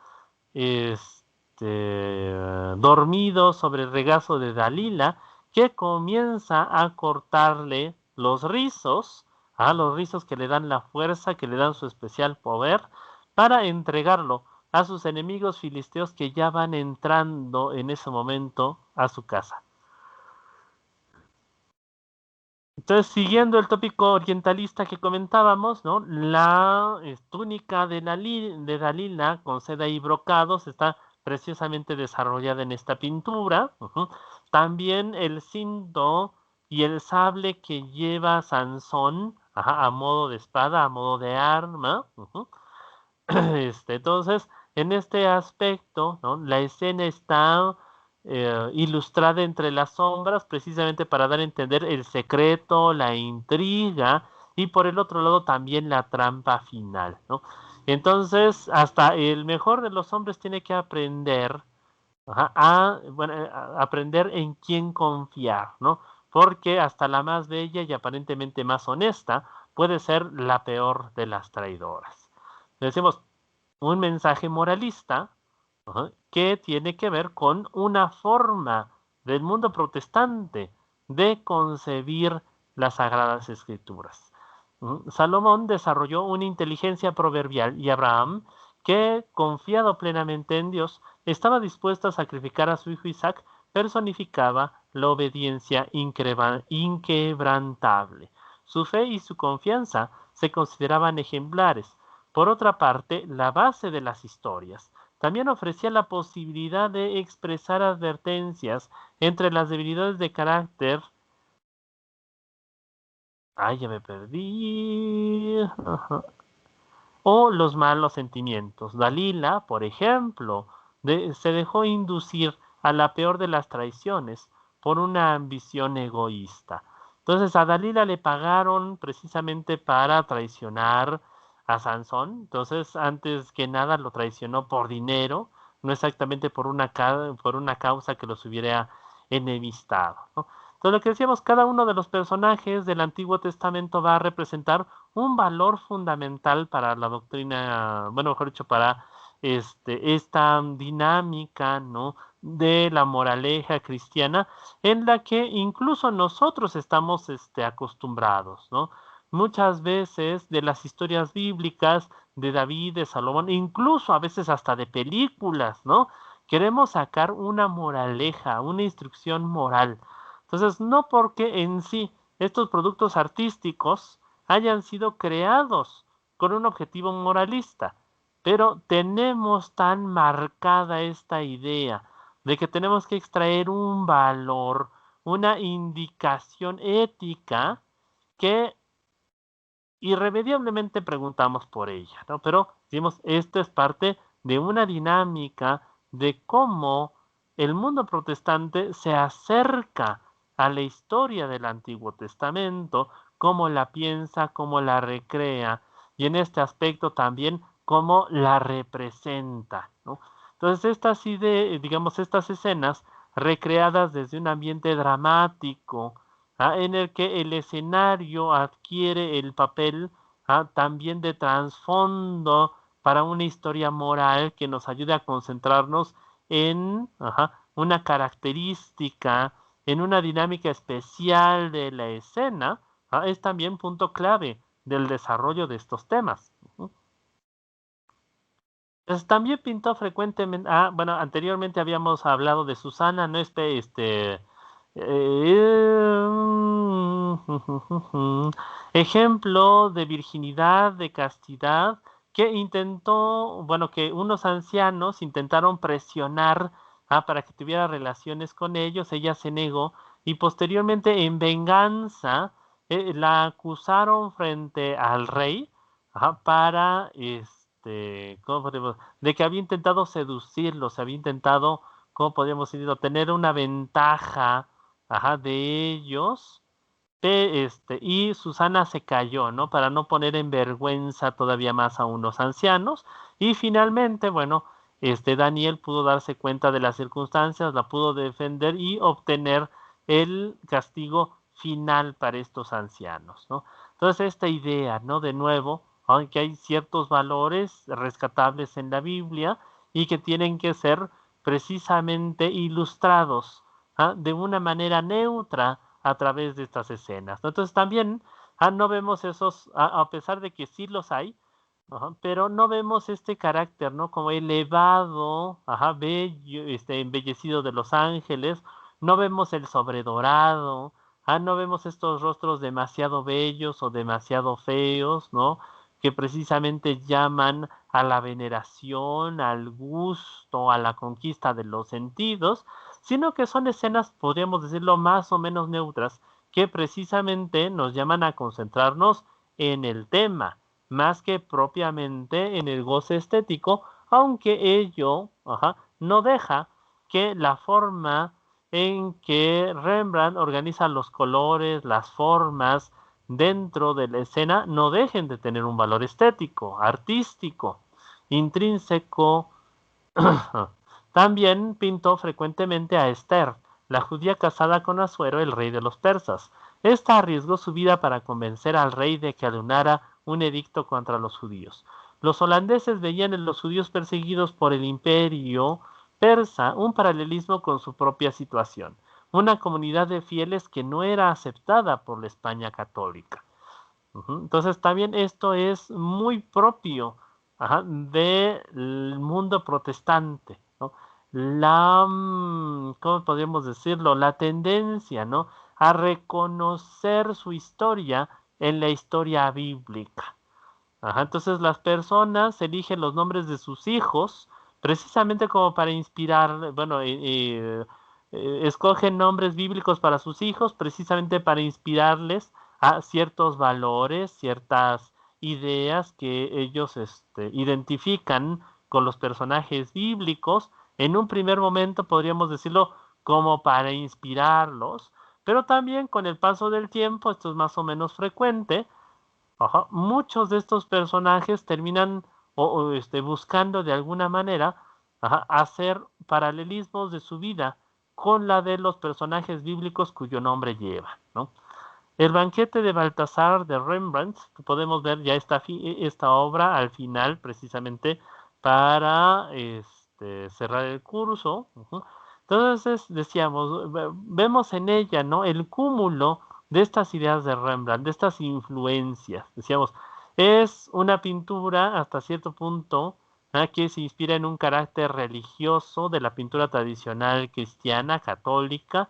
dormido sobre el regazo de Dalila, que comienza a cortarle los rizos que le dan la fuerza, que le dan su especial poder, para entregarlo a sus enemigos filisteos que ya van entrando en ese momento a su casa. Entonces, siguiendo el tópico orientalista que comentábamos, ¿no? La túnica de Dalila con seda y brocados está preciosamente desarrollada en esta pintura. También el cinto y el sable que lleva Sansón, a modo de espada, a modo de arma. Entonces, en este aspecto, ¿no? La escena está ilustrada entre las sombras, precisamente para dar a entender el secreto, la intriga, y por el otro lado también la trampa final, ¿no? Entonces, hasta el mejor de los hombres tiene que aprender a aprender en quién confiar, ¿no? Porque hasta la más bella y aparentemente más honesta puede ser la peor de las traidoras. Decimos, un mensaje moralista que tiene que ver con una forma del mundo protestante de concebir las Sagradas Escrituras. Salomón desarrolló una inteligencia proverbial y Abraham, que confiado plenamente en Dios, estaba dispuesto a sacrificar a su hijo Isaac, personificaba la obediencia inquebrantable. Su fe y su confianza se consideraban ejemplares. Por otra parte, la base de las historias también ofrecía la posibilidad de expresar advertencias entre las debilidades de carácter. Ay, ya me perdí. O los malos sentimientos. Dalila, por ejemplo, se dejó inducir a la peor de las traiciones por una ambición egoísta. Entonces a Dalila le pagaron precisamente para traicionar a Sansón. Entonces, antes que nada lo traicionó por dinero, no exactamente por una causa que los hubiera enemistado, ¿no? Entonces, lo que decíamos, cada uno de los personajes del Antiguo Testamento va a representar un valor fundamental para la doctrina, bueno, mejor dicho, para esta dinámica, ¿no? De la moraleja cristiana, en la que incluso nosotros estamos acostumbrados, ¿no? Muchas veces de las historias bíblicas de David, de Salomón, incluso a veces hasta de películas, ¿no? Queremos sacar una moraleja, una instrucción moral. Entonces, no porque en sí estos productos artísticos hayan sido creados con un objetivo moralista, pero tenemos tan marcada esta idea de que tenemos que extraer un valor, una indicación ética que irremediablemente preguntamos por ella, ¿no? Pero decimos, esto es parte de una dinámica de cómo el mundo protestante se acerca a la historia del Antiguo Testamento, cómo la piensa, cómo la recrea, y en este aspecto también cómo la representa, ¿no? Entonces estas ideas, digamos, estas escenas recreadas desde un ambiente dramático, en el que el escenario adquiere el papel también de trasfondo para una historia moral que nos ayude a concentrarnos en una característica, en una dinámica especial de la escena, es también punto clave del desarrollo de estos temas. Pues también pintó frecuentemente, bueno, anteriormente habíamos hablado de Susana, no ejemplo de virginidad, de castidad, que intentó, bueno, que unos ancianos intentaron presionar para que tuviera relaciones con ellos, ella se negó y posteriormente en venganza la acusaron frente al rey para, ¿cómo podemos? De que había intentado seducirlos, había intentado, ¿cómo podríamos decirlo? Tener una ventaja de ellos, y Susana se cayó, ¿no? Para no poner en vergüenza todavía más a unos ancianos. Y finalmente, bueno, Daniel pudo darse cuenta de las circunstancias, la pudo defender y obtener el castigo final para estos ancianos, ¿no? Entonces esta idea, ¿no? De nuevo, aunque hay ciertos valores rescatables en la Biblia y que tienen que ser precisamente ilustrados de una manera neutra a través de estas escenas, ¿no? Entonces también no vemos esos, a pesar de que sí los hay, pero no vemos este carácter, ¿no? Como elevado, bello, embellecido de los ángeles, no vemos el sobredorado, no vemos estos rostros demasiado bellos o demasiado feos, ¿no? Que precisamente llaman a la veneración, al gusto, a la conquista de los sentidos, sino que son escenas, podríamos decirlo, más o menos neutras, que precisamente nos llaman a concentrarnos en el tema, más que propiamente en el goce estético, aunque ello no deja que la forma en que Rembrandt organiza los colores, las formas dentro de la escena no dejen de tener un valor estético, artístico, intrínseco. También pintó frecuentemente a Esther, la judía casada con Asuero, el rey de los persas. Esta arriesgó su vida para convencer al rey de que alunara un edicto contra los judíos. Los holandeses veían en los judíos perseguidos por el imperio persa un paralelismo con su propia situación, una comunidad de fieles que no era aceptada por la España católica. Entonces también esto es muy propio del mundo protestante, ¿no? ¿Cómo podríamos decirlo? La tendencia, ¿no? A reconocer su historia en la historia bíblica. Entonces las personas eligen los nombres de sus hijos precisamente como para inspirar, bueno, escogen nombres bíblicos para sus hijos precisamente para inspirarles a ciertos valores, ciertas ideas que ellos identifican con los personajes bíblicos. En un primer momento podríamos decirlo como para inspirarlos, pero también con el paso del tiempo, esto es más o menos frecuente, muchos de estos personajes terminan buscando de alguna manera hacer paralelismos de su vida con la de los personajes bíblicos cuyo nombre lleva, ¿no? El banquete de Baltasar de Rembrandt, que podemos ver ya esta obra al final precisamente para cerrar el curso. Entonces decíamos, vemos en ella, ¿no? El cúmulo de estas ideas de Rembrandt, de estas influencias. Decíamos, es una pintura hasta cierto punto que se inspira en un carácter religioso de la pintura tradicional cristiana, católica.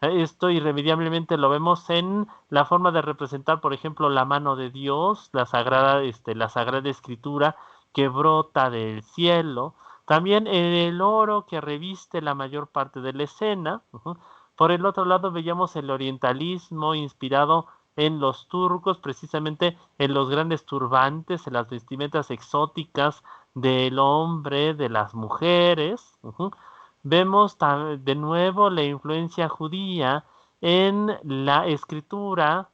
Esto irremediablemente lo vemos en la forma de representar, por ejemplo, la mano de Dios, la sagrada escritura que brota del cielo. También el oro que reviste la mayor parte de la escena. Por el otro lado veíamos el orientalismo inspirado en los turcos, precisamente en los grandes turbantes, en las vestimentas exóticas del hombre, de las mujeres. Vemos de nuevo la influencia judía en la escritura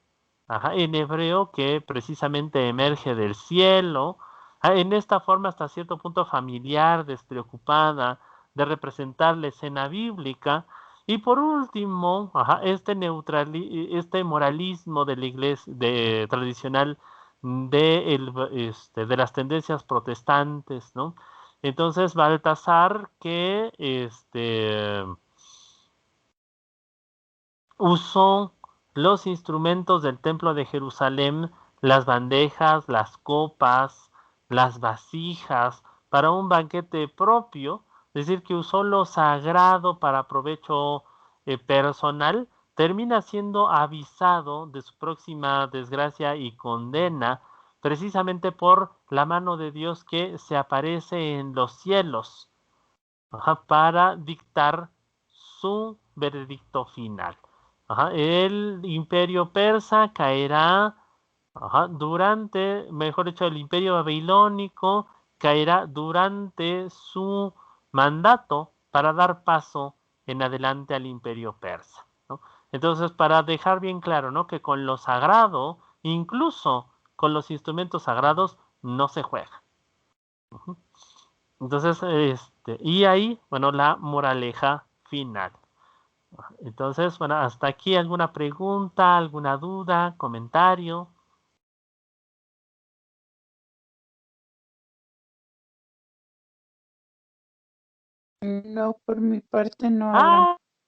en hebreo que precisamente emerge del cielo, en esta forma hasta cierto punto familiar, despreocupada, de representar la escena bíblica. Y por último, este moralismo de la iglesia tradicional de las tendencias protestantes, ¿no? Entonces Baltasar que usó los instrumentos del templo de Jerusalén, las bandejas, las copas, las vasijas, para un banquete propio, es decir, que usó lo sagrado para provecho personal, termina siendo avisado de su próxima desgracia y condena, precisamente por la mano de Dios que se aparece en los cielos para dictar su veredicto final. El imperio persa caerá mejor dicho, el imperio babilónico caerá durante su mandato para dar paso en adelante al imperio persa, ¿no? Entonces, para dejar bien claro, ¿no? Que con lo sagrado, incluso con los instrumentos sagrados, no se juega. Entonces, y ahí, bueno, la moraleja final. Entonces, bueno, hasta aquí alguna pregunta, alguna duda, comentario. No, por mi parte no, Ah, Abraham.